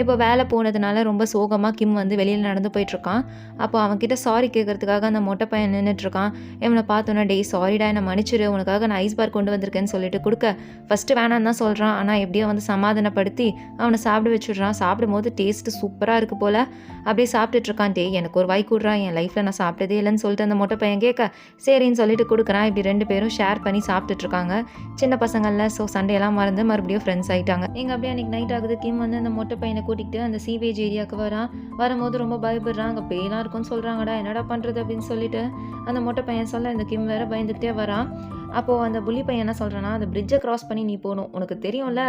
இப்போ வேலை போனதுனால ரொம்ப சோகமாக கிம் வந்து வெளியில் நடந்து போயிட்டுருக்கான். அப்போ அவன்கிட்ட சாரி கேட்கறதுக்காக அந்த மொட்டை பையன் நின்றுட்டுருக்கான். இவனை பார்த்தோன்னா, டேய் சாரிடா என்னை மன்னிச்சிரு, உனக்காக நான் ஐஸ் பார் கொண்டு வந்திருக்கேன்னு சொல்லிட்டு கொடுக்க, ஃபஸ்ட்டு வேணான்னு தான் சொல்கிறான். ஆனால் எப்படியோ வந்து சமாதானப்படுத்தி அவனை சாப்பிட வச்சுடுறான். சாப்பிடும்போது டேஸ்ட்டு சூப்பராக இருக்குது போல். அப்படியே சாப்பிட்டுட்ருக்கான். டே எனக்கு ஒரு வாய் கூடுறான், என் லைஃப்பில் நான் சாப்பிட்டதே இல்லைன்னு சொல்லிட்டு அந்த மொட்டை பையன் கேட்க, சரின்னு சொல்லிட்டு கொடுக்குறான். இப்படி 2 பேரும் ஷேர் பண்ணி சாப்பிட்டுட்ருக்காங்க. சின்ன பசங்களில் ஸோ சண்டையெல்லாம் மறந்து மறுபடியும் ஃப்ரெண்ட்ஸ் ஆகிட்டாங்க. எங்கள் அப்படியே அன்றைக்கி நைட் ஆகுது. கிம் வந்து அந்த மொட்டை பையனை கூட்டிகிட்டு அந்த சீவேஜ் ஏரியாவுக்கு வரான். வரும்போது ரொம்ப பயப்படுறான். அங்கே பேயெல்லாம் இருக்குன்னு சொல்கிறாங்கடா, என்னடா பண்ணுறது அப்படின்னு சொல்லிட்டு அந்த மொட்டை பையன் சொல்ல, இந்த கிம் வேறு பயந்துக்கிட்டே வரான். அப்போது அந்த புள்ளி பையன் என்ன சொல்கிறான்னா, அந்த பிரிட்ஜை க்ராஸ் பண்ணி நீ போகணும், உனக்கு தெரியும்ல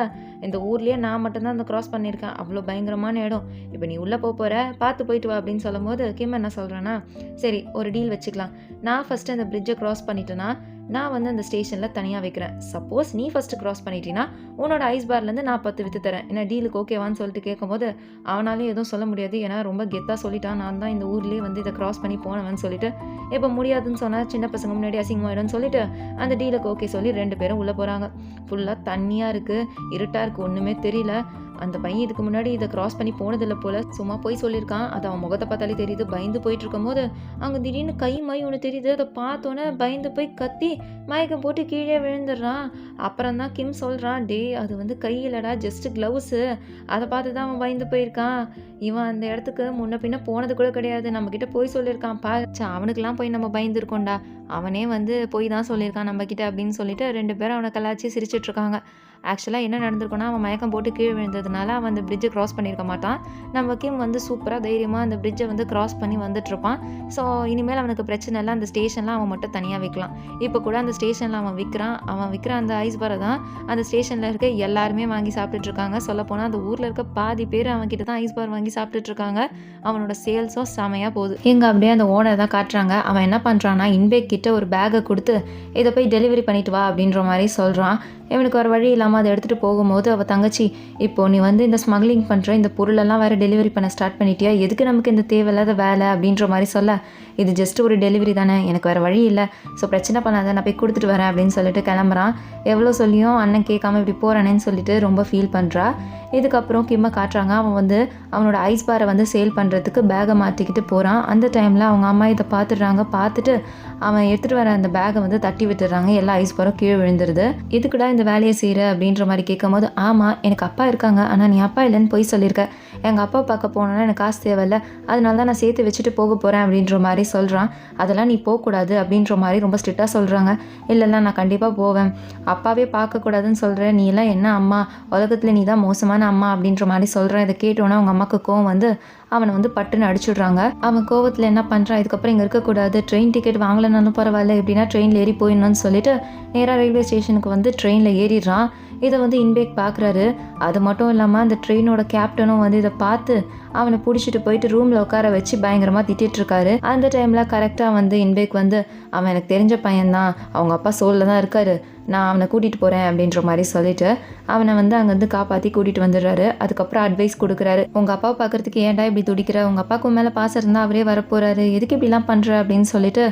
இந்த ஊர்லேயே நான் மட்டும்தான் அந்த க்ராஸ் பண்ணியிருக்கேன், அவ்வளோ பயங்கரமான இடம், இப்போ நீ உள்ளே போகிற பார்த்து போயிட்டு வா அப்படின்னு சொல்லும்போது கிம் என்ன சொல்கிறான்னா, சரி ஒரு டீல் வச்சுக்கலாம், நான் ஃபஸ்ட்டு அந்த பிரிட்ஜை க்ராஸ் பண்ணிட்டேன்னா நான் வந்து அந்த ஸ்டேஷனில் தனியாக வைக்கிறேன், சப்போஸ் நீ ஃபஸ்ட்டு க்ராஸ் பண்ணிட்டீங்கன்னா உன்னோட ஐஸ் பார்லேருந்து நான் 10 விற்று தரேன், ஏன்னா டீலுக்கு ஓகேவான்னு சொல்லிட்டு கேட்கும்போது அவனாலே எதுவும் சொல்ல முடியாது, ஏன்னா ரொம்ப கெத்தாக சொல்லிட்டான், நான் தான் இந்த ஊர்லேயே வந்து இதை க்ராஸ் பண்ணி போனவன்னு சொல்லிட்டு, இப்போ முடியாதுன்னு சொன்னால் சின்ன பசங்க முன்னாடி அசிங்கமாயிடும்னு சொல்லிட்டு அந்த டீலுக்கு ஓகே சொல்லி 2 பேரும் உள்ளே போகிறாங்க. ஃபுல்லாக தண்ணியாக இருக்குது, இருட்டாக இருக்குது, ஒன்றுமே தெரியல. அந்த பையன் இதுக்கு முன்னாடி இதை க்ராஸ் பண்ணி போனதில்லை போல், சும்மா போய் சொல்லியிருக்கான், அது அவன் முகத்தை பார்த்தாலே தெரியுது. பயந்து போயிட்டு இருக்கும் போது அங்கே திடீர்னு கை மை ஒன்று தெரியுது, அதை பார்த்தோன்னே பயந்து போய் கத்தி மயக்கம் போட்டு கீழே விழுந்துடுறான். அப்புறம் தான் கிம் சொல்கிறான், டே அது வந்து கை இல்லைடா, ஜஸ்ட்டு க்ளவுஸு, அதை பார்த்து தான் அவன் பயந்து போயிருக்கான், இவன் அந்த இடத்துக்கு முன்ன பின்ன போனது கூட கிடையாது, நம்மக்கிட்ட போய் சொல்லியிருக்கான் பா, அவனுக்கெல்லாம் போய் நம்ம பயந்துருக்கோண்டா, அவனே வந்து போய் தான் சொல்லியிருக்கான் நம்மக்கிட்ட அப்படின்னு சொல்லிட்டு 2 பேரும் அவனை கலாச்சி சிரிச்சிட்ருக்காங்க. ஆக்சுவலாக என்ன நடந்திருக்குன்னா, அவன் மயக்கம் போட்டு கீழே விழுந்ததுனால அவன் அந்த பிரிட்ஜை க்ராஸ் பண்ணியிருக்க மாட்டான். நம்ம கிம் வந்து சூப்பராக தைரியமாக அந்த பிரிட்ஜை வந்து க்ராஸ் பண்ணி வந்துட்டுருப்பான். ஸோ இனிமேல் அவனுக்கு பிரச்சனை இல்லை, அந்த ஸ்டேஷனில் அவன் மட்டும் தனியாக வைக்கலாம். இப்போ கூட அந்த ஸ்டேஷனில் அவன் விற்கிற அந்த ஐஸ் பாரை தான் அந்த ஸ்டேஷனில் இருக்க எல்லாருமே வாங்கி சாப்பிட்டுட்ருக்காங்க. சொல்லப்போனால் அந்த ஊரில் இருக்க பாதி பேர் அவன்கிட்ட தான் ஐஸ் பார் வாங்கி சாப்பிட்டுட்ருக்காங்க. அவனோட சேல்ஸும் செமையாக போகுது. இங்கே அப்படியே அந்த ஓனர் தான் காட்டுறாங்க. அவன் என்ன பண்ணுறான்னா, இன்பேக் கிட்ட ஒரு பேக்கை கொடுத்து இதை போய் டெலிவரி பண்ணிட்டு வா அப்படின்ற மாதிரி சொல்கிறான். இவனுக்கு ஒரு வழி இல்லாமல் அதை எடுத்துகிட்டு போகும்போது அவள் தங்கச்சி, இப்போது நீ வந்து இந்த ஸ்மக்லிங் பண்ணுற இந்த பொருளெல்லாம் வேறு டெலிவரி பண்ண ஸ்டார்ட் பண்ணிட்டியா, எதுக்கு நமக்கு இந்த தேவையில்லாத வேலை அப்படின்ற மாதிரி சொல்ல, இது ஜஸ்ட் ஒரு டெலிவரி தானே, எனக்கு வேறு வழி இல்லை, ஸோ பிரச்சனை பண்ணாத, நான் போய் கொடுத்துட்டு வரேன் அப்படின்னு சொல்லிட்டு கிளம்புறான். எவ்வளோ சொல்லியும் அண்ணன் கேட்காம இப்படி போகிறானேன்னு சொல்லிட்டு ரொம்ப ஃபீல் பண்ணுறா. இதுக்கப்புறம் கிம்மை காட்டுறாங்க. அவன் வந்து அவனோட ஐஸ் பாரை வந்து சேல் பண்ணுறதுக்கு பேகை மாற்றிக்கிட்டு போகிறான். அந்த டைமில் அவங்க அம்மா இதை பார்த்துடுறாங்க. பார்த்துட்டு அவன் எடுத்துகிட்டு வர அந்த பேகை வந்து தட்டி விட்டுறாங்க. எல்லா ஐஸ் பாரும் கீழே விழுந்துருது. இதுக்குடா இந்த வேலையை செய்கிற அப்படின்ற மாதிரி கேட்கும் போது, ஆமாம் எனக்கு அப்பா இருக்காங்க, ஆனால் நீ அப்பா இல்லைன்னு போய் சொல்லியிருக்க, எங்கள் அப்பா பார்க்க போனோன்னா எனக்கு காசு தேவையில்லை, அதனால தான் நான் சேர்த்து வச்சுட்டு போக போகிறேன் அப்படின்ற மாதிரி சொல்கிறான். அதெல்லாம் நீ போகக்கூடாது அப்படின்ற மாதிரி ரொம்ப ஸ்ட்ரிக்டாக சொல்கிறாங்க. இல்லைல்ல நான் கண்டிப்பாக போவேன், அப்பாவே பார்க்கக்கூடாதுன்னு சொல்கிறேன், நீ எல்லாம் என்ன அம்மா, உலகத்தில் நீ தான் மோசமான அம்மா அப்படின்ற மாதிரி சொல்கிறேன். இதை கேட்டோன்னா அவங்க அம்மாவுக்கு கோவம் வந்து அவனை வந்து பட்டுன்னு அடிச்சுடுறாங்க. அவன் கோவத்தில் என்ன பண்ணுறான், இதுக்கப்புறம் இங்கே இருக்கக்கூடாது, ட்ரெயின் டிக்கெட் வாங்கலைனாலும் பரவாயில்ல, எப்படின்னா ட்ரெயினில் ஏறி போயிடணும்னு சொல்லிட்டு நேராக ரயில்வே ஸ்டேஷனுக்கு வந்து ட்ரெயினில் ஏறிடுறான். இதை வந்து இன்பேக் பார்க்குறாரு. அது மட்டும் இல்லாமல் அந்த ட்ரெயினோட கேப்டனும் வந்து இதை பார்த்து அவனை பிடிச்சிட்டு போயிட்டு ரூமில் உட்கார வச்சு பயங்கரமாக திட்டிருக்காரு. அந்த டைமில் கரெக்டாக வந்து இன்பேக் வந்து, அவன் எனக்கு தெரிஞ்ச பையன்தான், அவங்க அப்பா சோலில் தான் இருக்காரு, நான் அவனை கூட்டிகிட்டு போகிறேன் அப்படின்ற மாதிரி சொல்லிட்டு அவனை வந்து அங்கேருந்து காப்பாற்றி கூட்டிகிட்டு வந்துடுறாரு. அதுக்கப்புறம் அட்வைஸ் கொடுக்குறாரு, உங்கள் அப்பாவை பார்க்குறதுக்கு ஏன்டா இப்படி துடிக்கிற, உங்கள் அப்பாவுக்கு மேலே பாசம் இருந்தால் அவரே வரப்போகிறாரு, எதுக்கு இப்படிலாம் பண்ணுற அப்படின்னு சொல்லிட்டு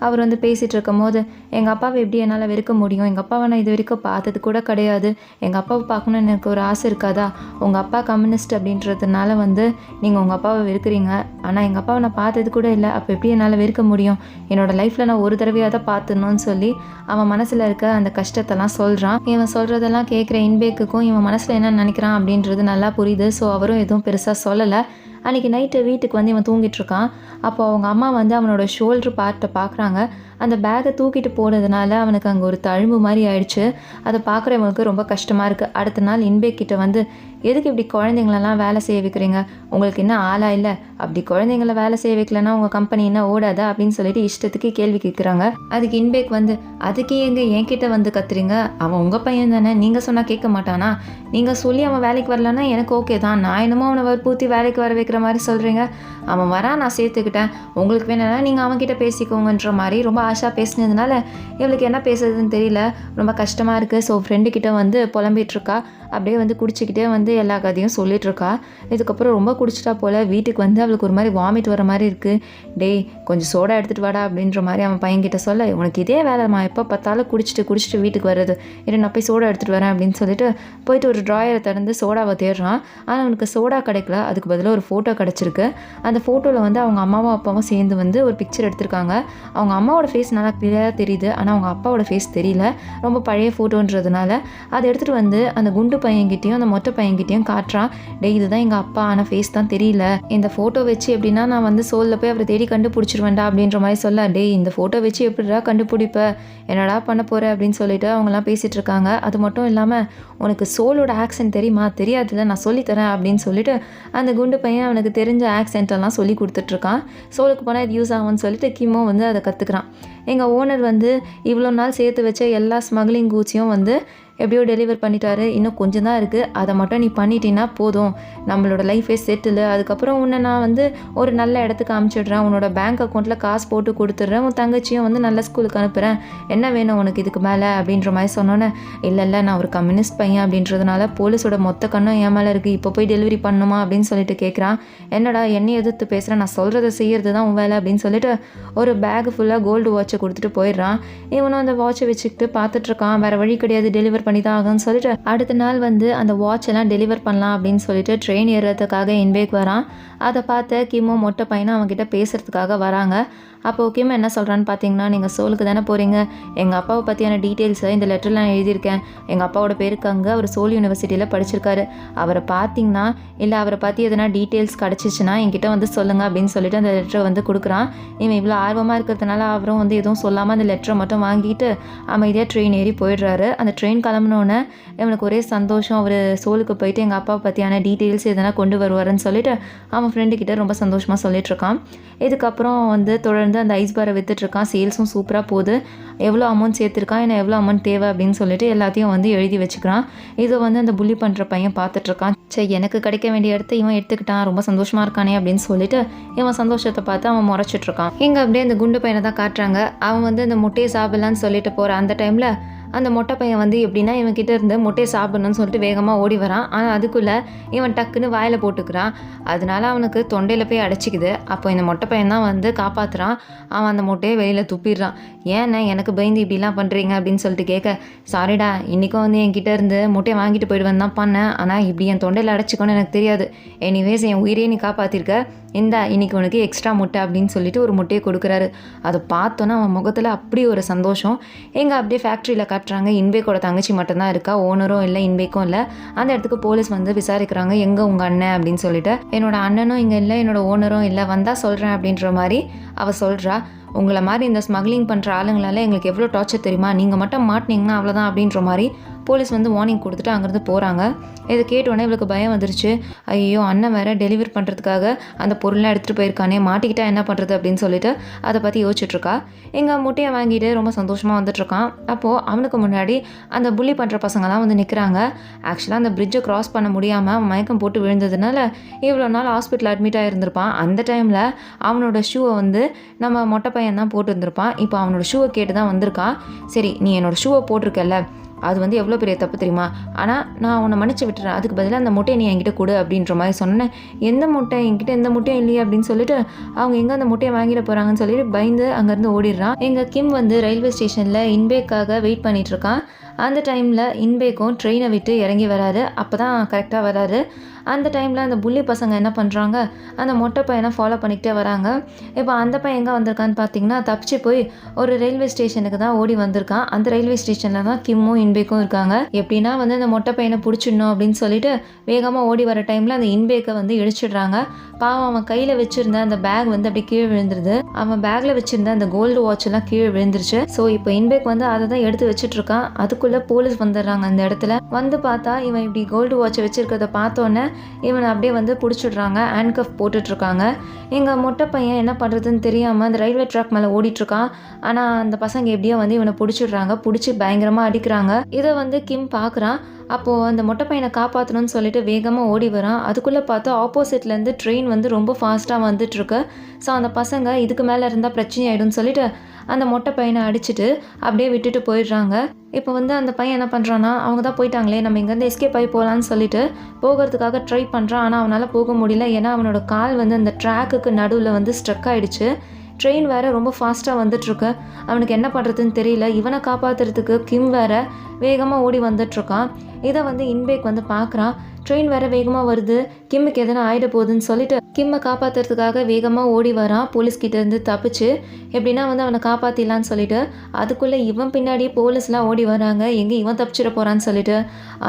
அவர் வந்து பேசிகிட்டு இருக்கும் போது, எங்கள் அப்பாவை எப்படி என்னால் வெறுக்க முடியும், எங்கள் அப்பாவை நான் இது வரைக்கும் பார்த்தது கூட கிடையாது, எங்கள் அப்பாவை பார்க்கணுன்னு எனக்கு ஒரு ஆசை இருக்காதா, உங்கள் அப்பா கம்யூனிஸ்ட் அப்படின்றதுனால வந்து நீங்கள் உங்கள் அப்பாவை வெறுக்கிறீங்க, ஆனால் எங்கள் அப்பாவை நான் பார்த்தது கூட இல்லை, அப்போ எப்படி என்னால் வெறுக்க முடியும், என்னோடய லைஃப்பில் நான் ஒரு தடவையாக தான் பார்த்துடணும்னு சொல்லி அவன் மனசில் இருக்க அந்த கஷ்டத்தெல்லாம் சொல்கிறான். இவன் சொல்கிறதெல்லாம் கேட்குற இன்பேக்குக்கும் இவன் மனசில் என்ன நினைக்கிறான் அப்படின்றது நல்லா புரியுது. ஸோ அவரும் எதுவும் பெருசாக சொல்லலை. அன்றைக்கி நைட்டு வீட்டுக்கு வந்து இவன் தூங்கிட்டுருக்கான். அப்போ அவங்க அம்மா வந்து அவனோட ஷோல்டர் பார்ட்டை பார்க்குறாங்க. அந்த பேக்கை தூக்கிட்டு போனதுனால அவனுக்கு அங்கே ஒரு தழும்பு மாதிரி ஆயிடுச்சு. அதை பார்க்குறவங்களுக்கு ரொம்ப கஷ்டமாக இருக்குது. அடுத்த நாள் இன்பேக் கிட்ட வந்து, எதுக்கு இப்படி குழந்தைங்களெல்லாம் வேலை செய்ய வைக்கிறீங்க, உங்களுக்கு என்ன ஆளா இல்லை, அப்படி குழந்தைங்கள வேலை செய்ய வைக்கலன்னா உங்கள் கம்பெனி என்ன ஓடாதா அப்படின்னு சொல்லிட்டு இஷ்டத்துக்கு கேள்வி கேட்குறாங்க. அதுக்கு இன்பேக் வந்து, அதுக்கு எங்கே என்கிட்ட வந்து கத்துறீங்க, அவன் உங்கள் பையன் தானே, நீங்கள் சொன்னால் கேட்க மாட்டானா, நீங்கள் சொல்லி அவன் வேலைக்கு வரலன்னா எனக்கு ஓகே தான், நான் என்னமோ அவனை வற்பூர்த்தி வேலைக்கு வர வைக்கிற மாதிரி சொல்கிறீங்க, அவன் வரான் நான் சேர்த்துக்கிட்டேன், உங்களுக்கு வேணும்னா நீங்கள் அவன்கிட்ட பேசிக்கோங்கன்ற மாதிரி ரொம்ப ஆஷா பேசினதுனால இவளுக்கு என்ன பேசுறதுன்னு தெரியல, ரொம்ப கஷ்டமாக இருக்குது. ஸோ ஃப்ரெண்டுக்கிட்ட வந்து புலம்பிகிட்ருக்கா. அப்படியே வந்து குடிச்சிக்கிட்டே வந்து எல்லா கதையும் சொல்லிகிட்ருக்கா. இதுக்கப்புறம் ரொம்ப குடிச்சிட்டா போல் வீட்டுக்கு வந்து அவளுக்கு ஒரு மாதிரி வாமிட் வர மாதிரி இருக்குது. டேய் கொஞ்சம் சோடா எடுத்துகிட்டு வாடா அப்படின்ற மாதிரி அவன் பையன்கிட்ட சொல்ல, உனக்கு இதே வேலைம்மா, எப்போ பார்த்தாலும் குடிச்சிட்டு வீட்டுக்கு வர்றது, இல்லை நான் போய் சோடா எடுத்துகிட்டு வரேன் அப்படின்னு சொல்லிட்டு போயிட்டு ஒரு ட்ராயரை திறந்து சோடாவை தேடுறான். ஆனால் அவனுக்கு சோடா கிடைக்கல. அதுக்கு பதிலாக ஒரு ஃபோட்டோ கிடச்சிருக்கு. அந்த ஃபோட்டோவில் வந்து அவங்க அம்மாவும் அப்பாவும் சேர்ந்து வந்து ஒரு பிக்சர் எடுத்திருக்காங்க. அவங்க அம்மாவோட ஃபேஸ் நல்லா கிளியராக தெரியுது, ஆனால் அவங்க அப்பாவோட ஃபேஸ் தெரியல, ரொம்ப பழைய ஃபோட்டோன்றதுனால. அதை எடுத்துகிட்டு வந்து அந்த குண்டு பையன்கிட்டயும் அந்த மொட்டை பையன்கிட்டயும் காட்டுறான். டேய் இதுதான் எங்கள் அப்பா, ஆனால் ஃபேஸ் தான் தெரியல, இந்த ஃபோட்டோ வச்சு எப்படின்னா நான் வந்து சோலில் போய் அவரை தேடி கண்டுபிடிச்சிருவேன்டா அப்படின்ற மாதிரி சொல்ல. டேய் இந்த ஃபோட்டோ வச்சு எப்படிடா கண்டுபிடிப்ப, என்னடா பண்ண போகிற அப்படின்னு சொல்லிட்டு அவங்களாம் பேசிகிட்டு இருக்காங்க. அது மட்டும் இல்லாமல் உனக்கு சோலோட ஆக்சென்ட் தெரியுமா, தெரியாதுல்ல, நான் சொல்லித்தரேன் அப்படின்னு சொல்லிட்டு அந்த குண்டு பையன் அவனுக்கு தெரிஞ்ச ஆக்சென்ட்டெல்லாம் சொல்லி கொடுத்துட்ருக்கான். சோலுக்கு போனால் இது யூஸ் ஆகும்னு சொல்லிட்டு கிம்மும் வந்து அதை கற்றுக்குறான். எங்கள் ஓனர் வந்து இவ்வளோ நாள் சேர்த்து வச்ச எல்லா ஸ்மக்லிங் கூட்ஸையும் வந்து எப்படியோ டெலிவர் பண்ணிட்டாரு. இன்னும் கொஞ்சம் தான் இருக்குது, அதை மட்டும் நீ பண்ணிட்டீன்னா போதும், நம்மளோட லைஃபே செட்டில். அதுக்கப்புறம் உன்னை நான் வந்து ஒரு நல்ல இடத்துக்கு அனுப்பிச்சிடுறேன், உன்னோட பேங்க் அக்கௌண்ட்டில் காசு போட்டு கொடுத்துட்றேன், உன் தங்கச்சியும் வந்து நல்ல ஸ்கூலுக்கு அனுப்புகிறேன், என்ன வேணும் உனக்கு இதுக்கு மேலே அப்படின்ற மாதிரி சொன்னோன்னே, இல்லை நான் ஒரு கம்யூனிஸ்ட் பையன் அப்படின்றதுனால போலீஸோட மொத்த கண்ணும் என் மேலே இருக்குது, இப்போ போய் டெலிவரி பண்ணணுமா அப்படின்னு சொல்லிட்டு கேட்குறான். என்னடா என்னை எதிர்த்து பேசுகிறேன், நான் சொல்கிறத செய்கிறது தான் உன் வேலை அப்படின்னு சொல்லிட்டு ஒரு பேக் ஃபுல்லாக கோல்டு வாட்சை கொடுத்துட்டு போயிடுறான். இவனும் அந்த வாட்சை வச்சுக்கிட்டு பார்த்துட்ருக்கான். வேறு வழி கிடையாது, டெலிவர் பண்ணி தான் ஆகும்னு சொல்லிட்டு அடுத்த நாள் வந்து அந்த வாட்ச் எல்லாம் டெலிவர் பண்ணலாம் அப்படின்னு சொல்லிட்டு ட்ரெயின் ஏறுறதுக்காக இன்பேக் வரான். அதை பார்த்த கிம்மும் மொட்டை பையனும் அவங்ககிட்ட பேசுறதுக்காக வராங்க. அப்போ கிம் என்ன சொல்கிறான்னு பார்த்தீங்கன்னா, நீங்கள் சோலுக்கு தானே போகிறீங்க, எங்கள் அப்பாவை பற்றியான டீட்டெயில்ஸை இந்த லெட்டரில் நான் எழுதியிருக்கேன், எங்கள் அப்பாவோட பேருக்கு அங்கே அவர் சோல் யூனிவர்சிட்டியில் படிச்சிருக்காரு, அவரை பார்த்தீங்கன்னா இல்லை அவரை பற்றி எதனா டீட்டெயில்ஸ் கிடச்சிச்சின்னா என்கிட்ட வந்து சொல்லுங்கள் அப்படின்னு சொல்லிட்டு அந்த லெட்டரை வந்து கொடுக்குறான். இவன் இவ்வளோ ஆர்வமாக இருக்கிறதுனால அவரும் வந்து எதுவும் சொல்லாமல் அந்த லெட்டரை மட்டும் வாங்கிட்டு அமைதியாக ட்ரெயின் ஏறி போயிடுறாரு. அந்த ட்ரெயின் கிளம்பினோன்னே இவனுக்கு ஒரே சந்தோஷம். அவர் சோலுக்கு போயிட்டு எங்கள் அப்பாவை பற்றியான டீட்டெயில்ஸ் எதனா கொண்டு வருவாருன்னு சொல்லிட்டு அவன் ஃப்ரெண்டுக்கிட்ட ரொம்ப சந்தோஷமாக சொல்லிட்டுருக்கான். இதுக்கப்புறம் வந்து தொடர்ந்து அந்த ஐஸ் பாரை விற்றுட்ருக்கான். சேல்ஸும் சூப்பராக போகுது. எவ்வளோ அமௌண்ட் சேர்த்துருக்கான், என்ன எவ்வளோ அமௌண்ட் தேவை அப்படின்னு சொல்லிட்டு எல்லாத்தையும் வந்து எழுதி வச்சுக்கிறான். இதை வந்து அந்த புள்ளி பண்ணுற பையன் பார்த்துட்ருக்கான். சரி எனக்கு கிடைக்க வேண்டிய இடத்த இவன் எடுத்துக்கிட்டான், ரொம்ப சந்தோஷமாக இருக்கானே அப்படின்னு சொல்லிட்டு இவன் சந்தோஷத்தை பார்த்து அவன் முறைச்சிட்ருக்கான். இங்கே அப்படியே அந்த குண்டு பையனை தான் காட்டுறாங்க. அவன் வந்து அந்த முட்டையை சாப்பிடலான்னு சொல்லிட்டு போகிற அந்த டைமில் அந்த மொட்டை பையன் வந்து எப்படின்னா இவன் கிட்டே இருந்து முட்டையை சாப்பிடணும்னு சொல்லிட்டு வேகமாக ஓடி வரான். ஆனால் அதுக்குள்ளே இவன் டக்குன்னு வாயில் போட்டுக்கிறான். அதனால அவனுக்கு தொண்டையில் போய் அடைச்சிக்குது. அப்போ இந்த மொட்டை பையன் தான் வந்து காப்பாற்றுறான். அவன் அந்த முட்டையை வெளியில் துப்பிடுறான். ஏன்னா எனக்கு பயந்து இப்படிலாம் பண்ணுறீங்க அப்படின்னு சொல்லிட்டு கேட்க, சாரிடா இன்றைக்கும் வந்து என்கிட்ட இருந்து முட்டையை வாங்கிட்டு போயிடுவேன் தான் பண்ணேன், ஆனால் இப்படி என் தொண்டையில் அடைச்சிக்கோன்னு எனக்கு தெரியாது, எனிவேஸ் என் உயிரையே நீ காப்பாற்றிருக்க, இந்தா இன்னைக்கு உனக்கு எக்ஸ்ட்ரா முட்டை அப்படின்னு சொல்லிட்டு ஒரு முட்டையை கொடுக்குறாரு. அதை பார்த்தோன்னா அவன் முகத்தில் அப்படி ஒரு சந்தோஷம். எங்கே அப்படியே ஃபேக்ட்ரியில் காட்டுறாங்க. இன்பேக்கோட தங்கச்சி மட்டும்தான் இருக்கா, ஓனரும் இல்லை இன்பேக்கும் இல்லை. அந்த இடத்துக்கு போலீஸ் வந்து விசாரிக்கிறாங்க, எங்கே உங்கள் அண்ணன் அப்படின்னு சொல்லிட்டு. என்னோட அண்ணனும் இங்கே இல்லை, என்னோட ஓனரும் இல்லை, வந்தால் சொல்கிறேன் அப்படின்ற மாதிரி அவள் சொல்கிறா. உங்களை மாதிரி இந்த ஸ்மக்லிங் பண்ணுற ஆளுங்களால எங்களுக்கு எவ்வளோ டார்ச்சர் தெரியுமா, நீங்கள் மட்டும் மாட்டினீங்கன்னா அவ்வளோதான் அப்படின்ற மாதிரி போலீஸ் வந்து வார்னிங் கொடுத்துட்டு அங்கேருந்து போகிறாங்க. இதை கேட்டோடனே இவளுக்கு பயம் வந்துருச்சு. ஐயோ அண்ணன் வேறு டெலிவரி பண்ணுறதுக்காக அந்த பொருள்லாம் எடுத்துகிட்டு போயிருக்கானே, மாட்டிக்கிட்டா என்ன பண்ணுறது அப்படின்னு சொல்லிட்டு அதை பற்றி யோசிச்சுட்ருக்கா. எங்கள் முட்டையை வாங்கிட்டு ரொம்ப சந்தோஷமாக வந்துட்டுருக்கான். அப்போது அவனுக்கு முன்னாடி அந்த புள்ளி பண்ணுற பசங்கள்லாம் வந்து நிற்கிறாங்க. ஆக்சுவலாக அந்த பிரிட்ஜை க்ராஸ் பண்ண முடியாமல் அவன் மயக்கம் போட்டு விழுந்ததுனால இவ்வளோ நாள் ஹாஸ்பிட்டல் அட்மிட் ஆகிருந்திருப்பான். அந்த டைமில் அவனோட ஷூவை வந்து நம்ம மொட்டை பையன் தான் போட்டுருந்துருப்பான். இப்போ அவனோட ஷூவை கேட்டு தான் வந்திருக்கான். சரி நீ என்னோட ஷூவை போட்டிருக்கல, அது வந்து எவ்வளோ பெரிய தப்பு தெரியுமா, ஆனால் நான் உன்னை மன்னிச்சு விட்டுறேன், அதுக்கு பதிலாக அந்த முட்டையை நீ என்கிட்ட கொடு அப்படின்ற மாதிரி சொன்னேன். எந்த முட்டை, என்கிட்ட எந்த முட்டையும் இல்லையே அப்படின்னு சொல்லிட்டு அவங்க எங்கே அந்த முட்டையை வாங்கிட போகிறாங்கன்னு சொல்லிட்டு பயந்து அங்கேருந்து ஓடிடுறான். எங்கள் கிம் வந்து ரயில்வே ஸ்டேஷனில் இன்பேக்காக வெயிட் பண்ணிகிட்ருக்கான். அந்த டைமில் இன்பேக்கும் ட்ரெயினை விட்டு இறங்கி வராரு. அப்போ தான் கரெக்டாக வராரு. அந்த டைமில் அந்த புள்ளி பசங்க என்ன பண்ணுறாங்க, அந்த மொட்டை பையனை ஃபாலோ பண்ணிக்கிட்டே வராங்க. இப்போ அந்த பையன் எங்கே வந்திருக்கான்னு பார்த்தீங்கன்னா தப்பிச்சு போய் ஒரு ரயில்வே ஸ்டேஷனுக்கு தான் ஓடி வந்திருக்கான். அந்த ரயில்வே ஸ்டேஷனில் தான் கிம்மும் இன்பேக்கும் இருக்காங்க. எப்படின்னா வந்து அந்த மொட்டை பையனை பிடிச்சிடணும் அப்படின்னு சொல்லிட்டு வேகமாக ஓடி வர டைமில் அந்த இன்பேக்கை வந்து இடிச்சிடுறாங்க. பாவம் அவன் கையில் வச்சுருந்த அந்த பேக் வந்து அப்படி கீழே விழுந்துருது. அவன் பேக்கில் வச்சுருந்த அந்த கோல்டு வாட்ச் எல்லாம் கீழே விழுந்துருச்சு. ஸோ இப்போ இன்பேக் வந்து அதை தான் எடுத்து வச்சுட்டு இருக்கான். அதுக்குள்ளே போலீஸ் வந்துடுறாங்க. அந்த இடத்துல வந்து பார்த்தா இவன் இப்படி கோல்டு வாட்சை வச்சுருக்கிறத பார்த்தோன்னே இவனை அப்படியே வந்து பிடிச்சிடுறாங்க. ஹேண்ட்கஃப் போட்டுட்ருக்காங்க. எங்கள் மொட்டை பையன் என்ன பண்ணுறதுன்னு தெரியாமல் அந்த ரயில்வே ட்ராக் மேலே ஓடிட்டுருக்கான். ஆனால் அந்த பசங்க எப்படியோ வந்து இவனை பிடிச்சிடுறாங்க. பிடிச்சி பயங்கரமாக அடிக்கிறாங்க. இதை வந்து கிம் பார்க்குறான். அப்போது அந்த மொட்டை பையனை காப்பாற்றணும்னு சொல்லிட்டு வேகமாக ஓடி வரான். அதுக்குள்ளே பார்த்தா ஆப்போசிட்லேருந்து ட்ரெயின் வந்து ரொம்ப ஃபாஸ்ட்டாக வந்துட்டுருக்கு. ஸோ அந்த பசங்க இதுக்கு மேலே இருந்தால் பிரச்சனை ஆகிடும்னு சொல்லிட்டு அந்த மொட்டை பையனை அடிச்சுட்டு அப்படியே விட்டுட்டு போயிடுறாங்க. இப்போ வந்து அந்த பையன் என்ன பண்ணுறான்னா, அவங்க தான் போயிட்டாங்களே, நம்ம இங்கேருந்து எஸ்கேப் ஆகி போகலான்னு சொல்லிட்டு போகிறதுக்காக ட்ரை பண்ணுறான். ஆனால் அவனால் போக முடியல. ஏன்னா அவனோட கால் வந்து அந்த ட்ராக்குக்கு நடுவில் வந்து ஸ்ட்ரக் ஆகிடுச்சு. ட்ரெயின் வேறு ரொம்ப ஃபாஸ்ட்டாக வந்துட்டுருக்கு. அவனுக்கு என்ன பண்ணுறதுன்னு தெரியல. இவனை காப்பாற்றுறதுக்கு கிம் வேறு வேகமாக ஓடி வந்துட்டுருக்கான். இதை வந்து இன்பேக் வந்து பார்க்குறான். ட்ரெயின் வேறு வேகமாக வருது, கிம்முக்கு எதனா ஆகிட போகுதுன்னு சொல்லிட்டு கிம்மை காப்பாற்றுறதுக்காக வேகமாக ஓடி வரான். போலீஸ்கிட்டேருந்து தப்பிச்சு எப்படின்னா வந்து அவனை காப்பாற்றிடலான்னு சொல்லிட்டு. அதுக்குள்ளே இவன் பின்னாடியே போலீஸ்லாம் ஓடி வராங்க, எங்கே இவன் தப்பிச்சிட போகிறான்னு சொல்லிட்டு.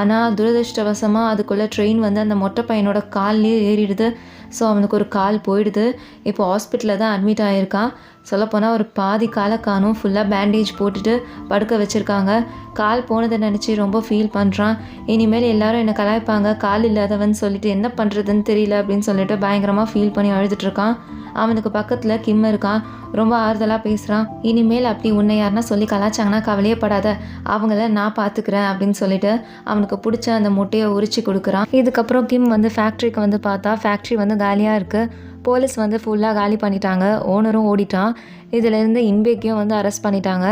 ஆனால் துரதிருஷ்டவசமாக அதுக்குள்ளே ட்ரெயின் வந்து அந்த மொட்டை பையனோட கால்லேயே ஏறிடுது. ஸோ அவனுக்கு ஒரு கால் போயிடுது. இப்போ ஹாஸ்பிட்டலில் தான் அட்மிட் ஆகியிருக்கான். சொல்லப்போனால் ஒரு பாதி காலை காணும், ஃபுல்லாக பேண்டேஜ் போட்டுட்டு படுக்க வச்சுருக்காங்க. கால் போனதை நினச்சி ரொம்ப ஃபீல் பண்ணுறான். இனிமேல் எல்லாரும் என்னை கலாய்ப்பாங்க, கால் இல்லாதவன் சொல்லிட்டு என்ன பண்ணுறதுன்னு தெரியல அப்படின்னு சொல்லிட்டு பயங்கரமாக ஃபீல் பண்ணி அழுதுட்ருக்கான். அவனுக்கு பக்கத்தில் கிம் இருக்கான். ரொம்ப ஆறுதலாக பேசுகிறான். இனிமேல் அப்படி உன்னை யாருன்னா சொல்லி கலாச்சாங்கன்னா கவலையே படாத, அவங்கள நான் பார்த்துக்கிறேன் அப்படின்னு சொல்லிட்டு அவனுக்கு பிடிச்ச அந்த முட்டையை உரிச்சு கொடுக்குறான். இதுக்கப்புறம் கிம் வந்து ஃபேக்ட்ரிக்கு வந்து பார்த்தா ஃபேக்ட்ரி வந்து காலியாக இருக்குது. போலீஸ் வந்து ஃபுல்லாக காலி பண்ணிட்டாங்க. ஓனரும் ஓடிட்டான். இதிலேருந்து இன்பேக்கையும் வந்து அரெஸ்ட் பண்ணிட்டாங்க.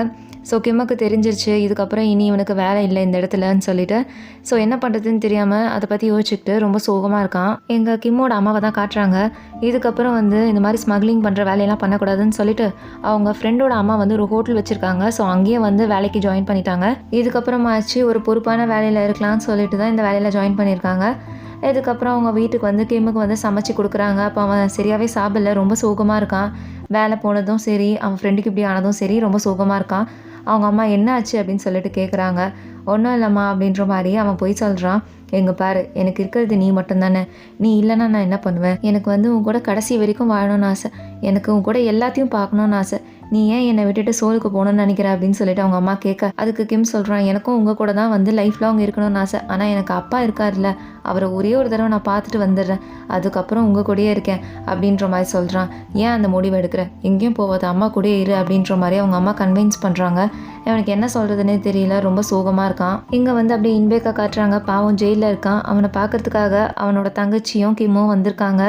ஸோ கிம்முக்கு தெரிஞ்சிருச்சு இதுக்கப்புறம் இனி இவனுக்கு வேலை இல்லை இந்த இடத்துலன்னு சொல்லிட்டு. ஸோ என்ன பண்ணுறதுன்னு தெரியாமல் அதை பற்றி யோசிச்சுக்கிட்டு ரொம்ப சோகமாக இருக்கான். எங்கள் கிம்மோட அம்மாவை தான் காட்டுறாங்க. இதுக்கப்புறம் வந்து இந்த மாதிரி ஸ்மக்லிங் பண்ணுற வேலையெல்லாம் பண்ணக்கூடாதுன்னு சொல்லிட்டு அவங்க ஃப்ரெண்டோட அம்மா வந்து ஒரு ஹோட்டல் வச்சுருக்காங்க. ஸோ அங்கேயே வந்து வேலைக்கு ஜாயின் பண்ணிட்டாங்க. இதுக்கப்புறமாச்சு ஒரு பொறுப்பான வேலையில் இருக்கலாம்னு சொல்லிட்டு தான் இந்த வேலையில் ஜாயின் பண்ணியிருக்காங்க. இதுக்கப்புறம் அவங்க வீட்டுக்கு வந்து கிம்முக்கு வந்து சமைச்சு கொடுக்குறாங்க. அப்போ அவன் சரியாகவே சாப்பிடல, ரொம்ப சோகமாக இருக்கான். வேலை போனதும் சரி, அவன் ஃப்ரெண்டுக்கு இப்படி ஆனதும் சரி, ரொம்ப சோகமாக இருக்கான். அவங்க அம்மா என்ன ஆச்சு அப்படின்னு சொல்லிட்டு கேட்குறாங்க. ஒன்றும் இல்லைம்மா அப்படின்ற மாதிரி அவன் போய் சொல்கிறான். எங்கே பாரு, எனக்கு இருக்கிறது நீ மட்டும்தானே, நீ இல்லைன்னா நான் என்ன பண்ணுவேன்? எனக்கு வந்து உன் கூட கடைசி வரைக்கும் வாழணும்னு ஆசை, எனக்கு உன் கூட எல்லாத்தையும் பார்க்கணுன்னு ஆசை, நீ ஏன் என்னை விட்டுட்டு சோலுக்கு போகணும்னு நினைக்கிற அப்படின்னு சொல்லிட்டு அவங்க அம்மா கேட்க, அதுக்கு கிம் சொல்கிறான், எனக்கும் உங்கள் கூட தான் வந்து லைஃப் லாங் இருக்கணும்னு ஆசை, ஆனால் எனக்கு அப்பா இருக்காருல்ல, அவரை ஒரே ஒரு தடவை நான் பார்த்துட்டு வந்துடுறேன், அதுக்கப்புறம் உங்கள் கூடயே இருக்கேன் அப்படின்ற மாதிரி சொல்கிறான். ஏன் அந்த முடிவு எடுக்கிற? எங்கேயும் போவாது, அம்மா கூடயே இரு அப்படின்ற மாதிரி அவங்க அம்மா கன்வின்ஸ் பண்ணுறாங்க. அவனுக்கு என்ன சொல்கிறதுனே தெரியல, ரொம்ப சோகமாக இருக்கான். இங்கே வந்து அப்படியே இன்பேக்கை காட்டுறாங்க. பாவம் ஜெயிலில் இருக்கான். அவனை பார்க்கறதுக்காக அவனோட தங்கச்சியும் கிம்மும் வந்திருக்காங்க.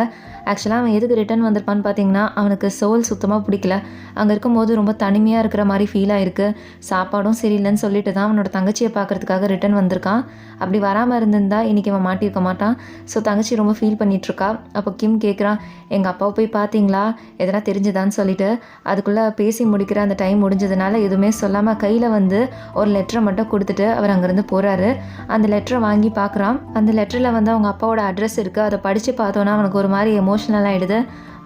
ஆக்சுவலாக அவன் எதுக்கு ரிட்டர்ன் வந்திருப்பான்னு பார்த்தீங்கன்னா, அவனுக்கு சோல் சுத்தமாக பிடிக்கல. அங்கே இருக்கும்போது ரொம்ப தனிமையாக இருக்கிற மாதிரி ஃபீல் ஆகிருக்கு. சாப்பாடும் சரியில்லைன்னு சொல்லிட்டு தான் அவனோட தங்கச்சியை பார்க்கறதுக்காக ரிட்டர்ன் வந்திருக்கான். அப்படி வராமல் இருந்திருந்தா இன்றைக்கி அவன் மாட்டியிருக்க மாட்டான். ஸோ தங்கச்சி ரொம்ப ஃபீல் பண்ணிகிட்ருக்கா. அப்போ கிம் கேட்குறான், எங்கள் அப்பாவை போய் பார்த்தீங்களா, எதனா தெரிஞ்சுதான்னு சொல்லிட்டு. அதுக்குள்ளே பேசி முடிக்கிற அந்த டைம் முடிஞ்சதுனால எதுவுமே சொல்லாமல் கையில் வந்து ஒரு லெட்டரை மட்டும் கொடுத்துட்டு அவர் அங்கேருந்து போகிறாரு. அந்த லெட்டரை வாங்கி பார்க்குறான். அந்த லெட்டரில் வந்து அவங்க அப்பாவோட அட்ரஸ் இருக்குது. அதை படித்து பார்த்தோன்னா அவனுக்கு ஒரு மாதிரி எமோஷ்னல் ஆகிடுது.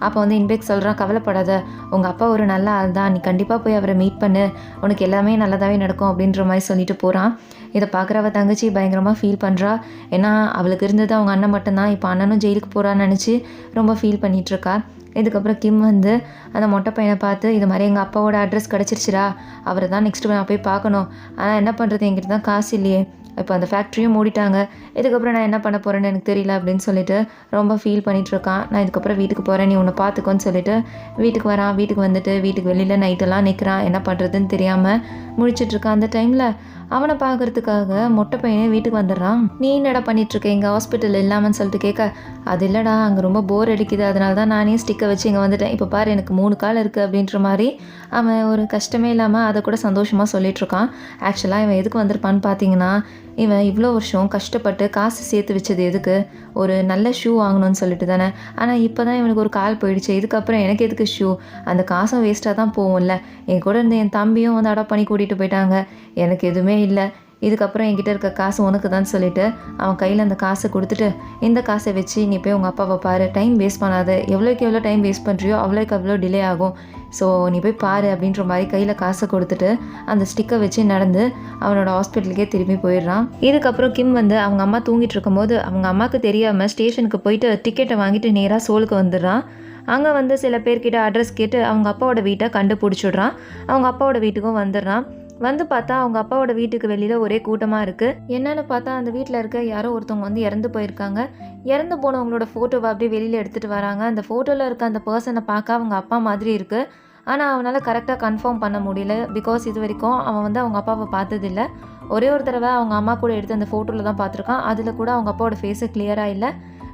அப்போ வந்து இன்பேக் சொல்கிறான், கவலைப்படாத, உங்கள் அப்பா ஒரு நல்ல ஆள் தான், நீ கண்டிப்பாக போய் அவரை மீட் பண்ணு, உனக்கு எல்லாமே நல்லதாகவே நடக்கும் அப்படின்ற மாதிரி சொல்லிட்டு போகிறான். இதை பார்க்குறவ தங்கச்சி பயங்கரமாக ஃபீல் பண்ணுறா. ஏன்னா அவளுக்கு இருந்தது அவங்க அண்ணன் மட்டும்தான், இப்போ அண்ணனும் ஜெயிலுக்கு போகிறான்னு நினச்சி ரொம்ப ஃபீல் பண்ணிகிட்ருக்கா. இதுக்கப்புறம் கிம் வந்து அந்த மொட்டை பையனை பார்த்து, இது மாதிரி எங்கள் அப்பாவோட அட்ரஸ் கிடச்சிருச்சுரா, அவரை தான் நெக்ஸ்ட்டு நான் போய் பார்க்கணும், ஆனால் என்ன பண்ணுறது, என்கிட்ட தான் காசு இல்லையே, இப்போ அந்த ஃபேக்ட்ரியும் மூடிட்டாங்க, இதுக்கப்புறம் நான் என்ன பண்ண போகிறேன்னு எனக்கு தெரியல அப்படின்னு சொல்லிட்டு ரொம்ப ஃபீல் பண்ணிகிட்ருக்கான். நான் இதுக்கப்புறம் வீட்டுக்கு போகிறேன், நீ உன்னை பார்த்துக்கோன்னு சொல்லிட்டு வீட்டுக்கு வரான். வீட்டுக்கு வந்துட்டு வீட்டுக்கு வெளியில் நைட்டெல்லாம் நிற்கிறான். என்ன பண்ணுறதுன்னு தெரியாமல் முழிச்சிட்ருக்கான். அந்த டைமில் அவனை பார்க்குறதுக்காக மொட்டை பையனே வீட்டுக்கு வந்துடுறான். நீ என்னடா பண்ணிகிட்ருக்க, எங்கள் ஹாஸ்பிட்டல் இல்லாமன்னு சொல்லிட்டு கேட்க, அது இல்லைடா, அங்கே ரொம்ப போர் அடிக்குது, அதனால தான் நானே ஸ்டிக்கை வச்சு இங்கே வந்துட்டேன், இப்போ பாரு எனக்கு 3 கால் இருக்குது அப்படின்ற மாதிரி அவன் ஒரு கஷ்டமே இல்லாமல் அதை கூட சந்தோஷமாக சொல்லிகிட்ருக்கான். ஆக்சுவலாக இவன் எதுக்கு வந்திருப்பான்னு பார்த்தீங்கன்னா, இவன் இவ்வளோ வருஷம் கஷ்டப்பட்டு காசு சேர்த்து வச்சது எதுக்கு, ஒரு நல்ல ஷூ வாங்கணும்னு சொல்லிட்டு தானே. ஆனால் இப்போ தான் இவனுக்கு ஒரு கால் போயிடுச்சு, இதுக்கப்புறம் எனக்கு எதுக்கு ஷூ, அந்த காசும் வேஸ்ட்டாக தான் போகும்ல, என் கூட இருந்த என் தம்பியும் வந்து அடாப்ட் பண்ணி கூட்டிகிட்டு போயிட்டாங்க, எனக்கு எதுவுமே இல்லை, இதுக்கப்புறம் என்கிட்ட இருக்க காசு உனக்கு தான் சொல்லிட்டு அவன் கையில் அந்த காசை கொடுத்துட்டு, இந்த காசை வச்சு நீ போய் உங்கள் அப்பாவை பாரு, டைம் வேஸ்ட் பண்ணாத, எவ்வளோக்கு எவ்வளோ டைம் வேஸ்ட் பண்ணுறியோ அவ்வளோக்கு அவ்வளோ டிலே ஆகும், ஸோ நீ போய் பாரு அப்படின்ற மாதிரி கையில் காசை கொடுத்துட்டு அந்த ஸ்டிக்கை வச்சு நடந்து அவனோட ஹாஸ்பிட்டலுக்கே திரும்பி போயிடுறான். இதுக்கப்புறம் கிம் வந்து அவங்க அம்மா தூங்கிட்டு இருக்கும்போது அவங்க அம்மாவுக்கு தெரியாமல் ஸ்டேஷனுக்கு போயிட்டு டிக்கெட்டை வாங்கிட்டு நேராக சோலுக்கு வந்துடுறான். அங்கே வந்து சில பேர்கிட்ட அட்ரஸ் கேட்டு அவங்க அப்பாவோட வீட்டை கண்டுபிடிச்சிடுறான். அவங்க அப்பாவோட வீட்டுக்கும் வந்துடுறான். வந்து பார்த்தா அவங்க அப்பாவோட வீட்டுக்கு வெளியில் ஒரே கூட்டமாக இருக்குது. என்னென்னு பார்த்தா அந்த வீட்டில் இருக்க யாரோ ஒருத்தவங்க வந்து இறந்து போயிருக்காங்க. இறந்து போனவங்களோட ஃபோட்டோவை அப்படியே வெளியில் எடுத்துகிட்டு வராங்க. அந்த ஃபோட்டோவில் இருக்க அந்த பர்சனை பார்க்க அவங்க அப்பா மாதிரி இருக்குது. ஆனால் அவனால் கரெக்டாக கன்ஃபார்ம் பண்ண முடியல. பிகாஸ் இது வரைக்கும் அவன் வந்து அவங்க அப்பாவை பார்த்ததில்ல. ஒரே ஒரு தடவை அவங்க அம்மா கூட எடுத்து அந்த ஃபோட்டோவில் தான் பார்த்துருக்கான். அதில் கூட அவங்க அப்பாவோட ஃபேஸு கிளியராக இல்லை.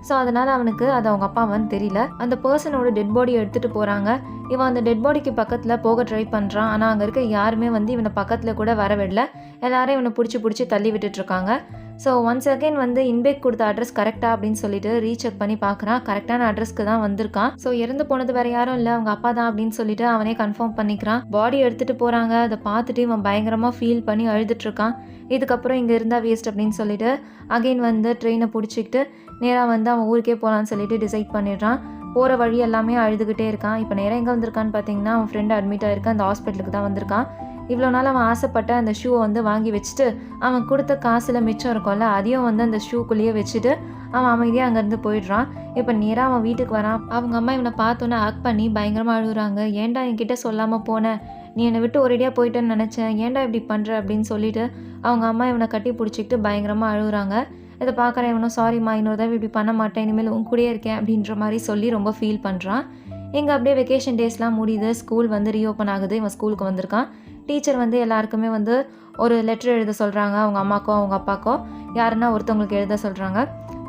ஸோ அதனால் அவனுக்கு அது அவங்க அப்பாவான்னு தெரியல. அந்த பர்சனோட டெட் பாடியை எடுத்துகிட்டு போகிறாங்க. இவன் அந்த டெட் பாடிக்கு பக்கத்தில் போக ட்ரை பண்ணுறான். ஆனால் அங்கே இருக்க யாருமே வந்து இவனை பக்கத்தில் கூட வர விடல. எல்லாரும் இவனை பிடிச்சி தள்ளி விட்டுட்ருக்காங்க. ஸோ ஒன்ஸ் அகைன் வந்து இன்பேக் கொடுத்த அட்ரஸ் கரெக்டா அப்படின்னு சொல்லிட்டு ரீசெக் பண்ணி பார்க்குறான். கரெக்டான அட்ரஸ்க்கு தான் வந்திருக்கான். ஸோ இறந்து போனது வேற யாரும் இல்லை, அவங்க அப்பா தான் அப்படின்னு சொல்லிட்டு அவனே கன்ஃபார்ம் பண்ணிக்கிறான். பாடி எடுத்துட்டு போறாங்க. அதை பார்த்துட்டு இவன் பயங்கரமா ஃபீல் பண்ணி அழுதுட்டு இருக்கான். இதுக்கப்புறம் இங்கே இருந்தால் வேஸ்ட் அப்படின்னு சொல்லிட்டு அகைன் வந்து ட்ரெயினை பிடிச்சிக்கிட்டு நேராக வந்து அவன் ஊருக்கே போகலான்னு சொல்லிட்டு டிசைட் பண்ணிடுறான். போகிற வழி எல்லாமே அழுதுகிட்டே இருக்கான். இப்போ நேராக எங்கே வந்திருக்கான்னு பார்த்தீங்கன்னா அவன் ஃப்ரெண்டு அட்மிட் ஆகிருக்கான். அந்த ஹாஸ்பிட்டலுக்கு தான் வந்திருக்கான். இவ்வளோ நாள் அவன் ஆசைப்பட்ட அந்த ஷூவை வந்து வாங்கி வச்சுட்டு அவன் கொடுத்த காசில் மிச்சம் இருக்கும்ல அதையும் வந்து அந்த ஷூக்குள்ளேயே வச்சுட்டு அவன் அமைதியாக அங்கேருந்து போயிடுறான். இப்போ நேராக அவன் வீட்டுக்கு வரான். அவங்க அம்மா இவனை பார்த்தோன்னே ஆக்ட் பண்ணி பயங்கரமாக அழுகுறாங்க. ஏன்டா என்கிட்ட சொல்லாமல் போனேன், நீ என்னை விட்டு ஒரேடியாக போயிட்டேன்னு நினச்சேன், ஏன்டா இப்படி பண்ணுற அப்படின்னு சொல்லிட்டு அவங்க அம்மா இவனை கட்டி பிடிச்சிக்கிட்டு பயங்கரமாக அழுகுறாங்க. இதை பார்க்குறேன் இவனும் சாரிம்மா, இன்னொரு தடவை இப்படி பண்ண மாட்டேன், இனிமேல் உன் கூடயே இருக்கேன் அப்படின்ற மாதிரி சொல்லி ரொம்ப ஃபீல் பண்ணுறான். இங்கே அப்படியே வெக்கேஷன் டேஸ்லாம் முடியுது. ஸ்கூல் வந்து ரீஓப்பன் ஆகுது. இவன் ஸ்கூலுக்கு வந்திருக்கான். டீச்சர் வந்து எல்லாருக்குமே வந்து ஒரு லெட்டர் எழுத சொல்கிறாங்க. அவங்க அம்மாக்கோ அவங்க அப்பாக்கோ யாருன்னா ஒருத்தவங்களுக்கு எழுத சொல்கிறாங்க.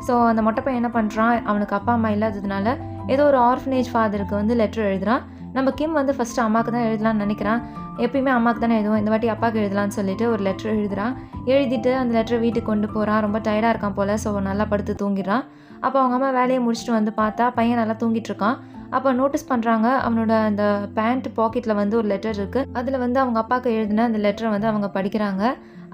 ஸோ அந்த மொட்டை பையன் என்ன பண்ணுறான், அவனுக்கு அப்பா அம்மா இல்லாததுனால ஏதோ ஒரு ஆர்ஃபனேஜ் ஃபாதருக்கு வந்து லெட்டர் எழுதுறான். நம்ம கிம் வந்து ஃபஸ்ட்டு அம்மாவுக்கு தான் எழுதலான்னு நினைக்கிறான். எப்பயுமே அம்மாவுக்கு தானே எழுதுவோம், இந்த வாட்டி அப்பாவுக்கு எழுதலான்னு சொல்லிட்டு ஒரு லெட்டர் எழுதுறான். எழுதிட்டு அந்த லெட்டரை வீட்டுக்கு கொண்டு போகிறான். ரொம்ப டயர்டாக இருக்கான் போல். ஸோ நல்லா படுத்து தூங்கிடுறான். அப்போ அவங்க அம்மா வேலையை முடிச்சுட்டு வந்து பார்த்தா பையன் நல்லா தூங்கிட்டு இருக்கான். அப்போ நோட்டீஸ் பண்ணுறாங்க, அவனோட அந்த பேண்ட் பாக்கெட்டில் வந்து ஒரு லெட்டர் இருக்குது. அதில் வந்து அவங்க அப்பாவுக்கு எழுதின அந்த லெட்டரை வந்து அவங்க படிக்கிறாங்க.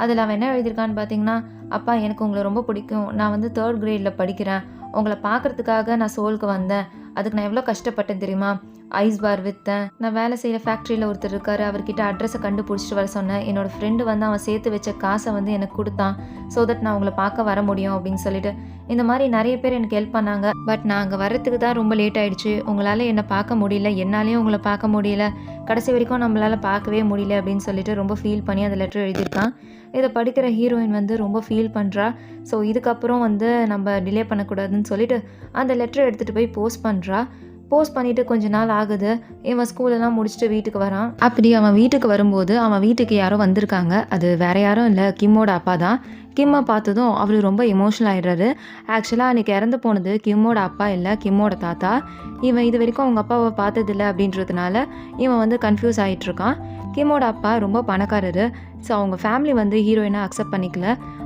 அதில் அவன் என்ன எழுதியிருக்கான்னு பார்த்தீங்கன்னா, அப்பா எனக்கு உங்களை ரொம்ப பிடிக்கும், நான் வந்து 3rd கிரேடில் படிக்கிறேன், உங்களை பார்க்குறதுக்காக நான் சோலுக்கு வந்தேன், அதுக்கு நான் எவ்வளோ கஷ்டப்பட்டேன் தெரியுமா, ஐஸ் பார் விற்றேன், நான் வேலை செய்கிற ஃபேக்ட்ரியில் ஒருத்தர் இருக்கார், அவர்கிட்ட அட்ரஸை கண்டுபிடிச்சிட்டு வர சொன்னேன், என்னோடய ஃப்ரெண்டு வந்து அவன் சேர்த்து வச்ச காசை வந்து எனக்கு கொடுத்தான், ஸோ தட் நான் உங்களை பார்க்க வர முடியும் அப்படின்னு சொல்லிட்டு இந்த மாதிரி நிறைய பேர் எனக்கு ஹெல்ப் பண்ணாங்க. பட் நான் அங்கே வரத்துக்கு தான் ரொம்ப லேட் ஆகிடுச்சு, உங்களால் என்னை பார்க்க முடியல, என்னாலேயும் உங்களை பார்க்க முடியல, கடைசி வரைக்கும் நம்மளால் பார்க்கவே முடியல அப்படின்னு சொல்லிட்டு ரொம்ப ஃபீல் பண்ணி அந்த லெட்டர் எழுதியிருக்கான். இதை படிக்கிற ஹீரோயின் வந்து ரொம்ப ஃபீல் பண்ணுறா. ஸோ இதுக்கப்புறம் வந்து நம்ம டிலே பண்ணக்கூடாதுன்னு சொல்லிட்டு அந்த லெட்டரை எடுத்துகிட்டு போய் போஸ்ட் பண்ணுறா. போஸ்ட் பண்ணிவிட்டு கொஞ்ச நாள் ஆகுது. இவன் ஸ்கூலெல்லாம் முடிச்சுட்டு வீட்டுக்கு வரான். அப்படி அவன் வீட்டுக்கு வரும்போது அவன் வீட்டுக்கு யாரோ வந்திருக்காங்க. அது வேறு யாரும் இல்லை, கிம்மோட அப்பா தான். கிம்மை பார்த்ததும் அவர் ரொம்ப எமோஷனல் ஆகிடுறாரு. ஆக்சுவலாக அன்றைக்கி இறந்து போனது கிம்மோட அப்பா இல்லை, கிம்மோட தாத்தா. இவன் இது வரைக்கும் அவங்க அப்பாவை பார்த்ததில்லை அப்படின்றதுனால இவன் வந்து கன்ஃபியூஸ் ஆகிட்டுருக்கான். கிம்மோட அப்பா ரொம்ப பணக்காரர். ஸோ அவங்க ஃபேமிலி வந்து ஹீரோயினை அக்செப்ட் பண்ணிக்கல,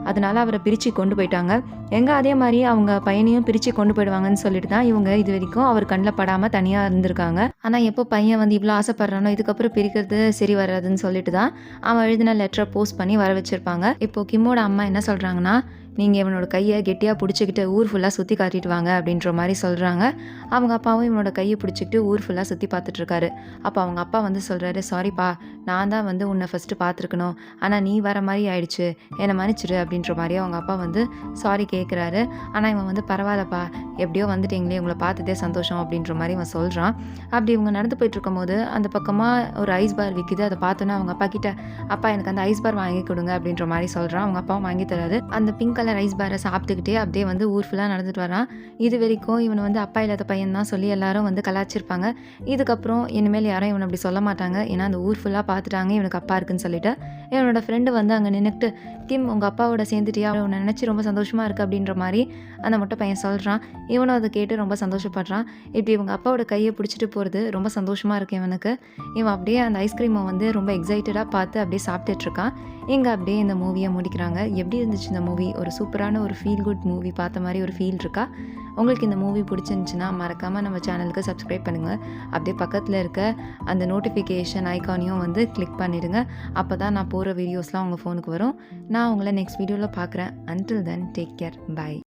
அதனால் அவரை பிரித்து கொண்டு போயிட்டாங்க. எங்கே அதே மாதிரி அவங்க பையனையும் பிரித்து கொண்டு போயிடுவாங்கன்னு சொல்லிட்டு தான் இவங்க இது வரைக்கும் அவர் கண்ணில் படாமல் தனியாக இருந்திருக்காங்க. ஆனால் எப்போ பையன் வந்து இவ்வளோ ஆசைப்படுறானோ இதுக்கப்புறம் பிரிக்கிறது சரி வராதுன்னு சொல்லிட்டு தான் அவன் எழுதின லெட்டரை போஸ்ட் பண்ணி வர வச்சுருப்பாங்க. இப்போது கிம்மோட அம்மா என்ன சொல்கிறாங்கன்னா, நீங்கள் இவனோட கையை கெட்டியாக பிடிச்சிக்கிட்டு ஊர் ஃபுல்லாக சுற்றி காட்டிட்டு வாங்க அப்படின்ற மாதிரி சொல்கிறாங்க. அவங்க அப்பாவும் இவனோட கையை பிடிச்சிக்கிட்டு ஊர் ஃபுல்லாக சுற்றி பார்த்துட்ருக்காரு. அப்போ அவங்க அப்பா வந்து சொல்கிறாரு, சாரிப்பா, நான் தான் வந்து உன்னை ஃபஸ்ட்டு பார்த்துருக்கணும், ஆனால் நீ வர மாதிரி ஆயிடுச்சு, என்னை மன்னிச்சிடு அப்படின்ற மாதிரி அவங்க அப்பா வந்து சாரி கேட்குறாரு. ஆனால் இவன் வந்து பரவாயில்லப்பா, எப்படியோ வந்துட்டீங்களே, உங்களை பார்த்ததே சந்தோஷம் அப்படின்ற மாதிரி இவன் சொல்கிறான். அப்படி இவங்க நடந்து போயிட்டுருக்கும் போது அந்த பக்கமாக ஒரு ஐஸ் பார் விற்கிது. அதை பார்த்தோன்னா அவங்க அப்பா கிட்ட, அப்பா எனக்கு அந்த ஐஸ் பார் வாங்கி கொடுங்க அப்படின்ற மாதிரி சொல்கிறான். அவங்க அப்பாவும் வாங்கி தராரு. அந்த பிங்க் கலர் ஐஸ் பாரை சாப்பிட்டுக்கிட்டே அப்படியே வந்து ஊர் ஃபுல்லாக நடந்துட்டு வரான். இது வரைக்கும் இவனை வந்து அப்பா இல்லாத பையன் தான் சொல்லி எல்லாரும் வந்து கலாச்சிருப்பாங்க. இதுக்கப்புறம் இனிமேல் யாரும் இவனை அப்படி சொல்ல மாட்டாங்க. ஏன்னா அந்த ஊர் ஃபுல்லாக பார்த்துட்டாங்க இவனுக்கு அப்பா இருக்குன்னு சொல்லிட்டு. இவனோட ஃப்ரெண்டு வந்து அங்கே நின்றுட்டு, கிம் உங்கள் அப்பாவோட சேர்ந்துட்டியா, உன்னை நினச்சி ரொம்ப சந்தோஷமாக இருக்குது அப்படின்ற மாதிரி அந்த மொட்டை பையன் சொல்கிறான். இவனும் அதை கேட்டு ரொம்ப சந்தோஷப்படுறான். இப்படி இவங்க அப்பாவோட கையை பிடிச்சிட்டு போகிறது ரொம்ப சந்தோஷமாக இருக்குது இவனுக்கு. இவன் அப்படியே அந்த ஐஸ்கிரீமை வந்து ரொம்ப எக்ஸைட்டடாக பார்த்து அப்படியே சாப்பிட்டுட்ருக்கான். இங்கே அப்படியே இந்த மூவியை முடிக்கிறாங்க. எப்படி இருந்துச்சு இந்த மூவி? ஒரு சூப்பரான ஒரு ஃபீல் குட் மூவி பார்த்த மாதிரி ஒரு ஃபீல் இருக்கா? உங்களுக்கு இந்த மூவி பிடிச்சிருந்துச்சுன்னா மறக்காமல் நம்ம சேனலுக்கு சப்ஸ்கிரைப் பண்ணுங்கள். அப்படியே பக்கத்தில் இருக்க அந்த நோட்டிஃபிகேஷன் ஐக்கானையும் வந்து கிளிக் பண்ணிவிடுங்க. அப்போ தான் நான் போகிற வீடியோஸ்லாம் உங்கள் ஃபோனுக்கு வரும். நான் உங்களை நெக்ஸ்ட் வீடியோவில் பார்க்குறேன். Until then take care, by.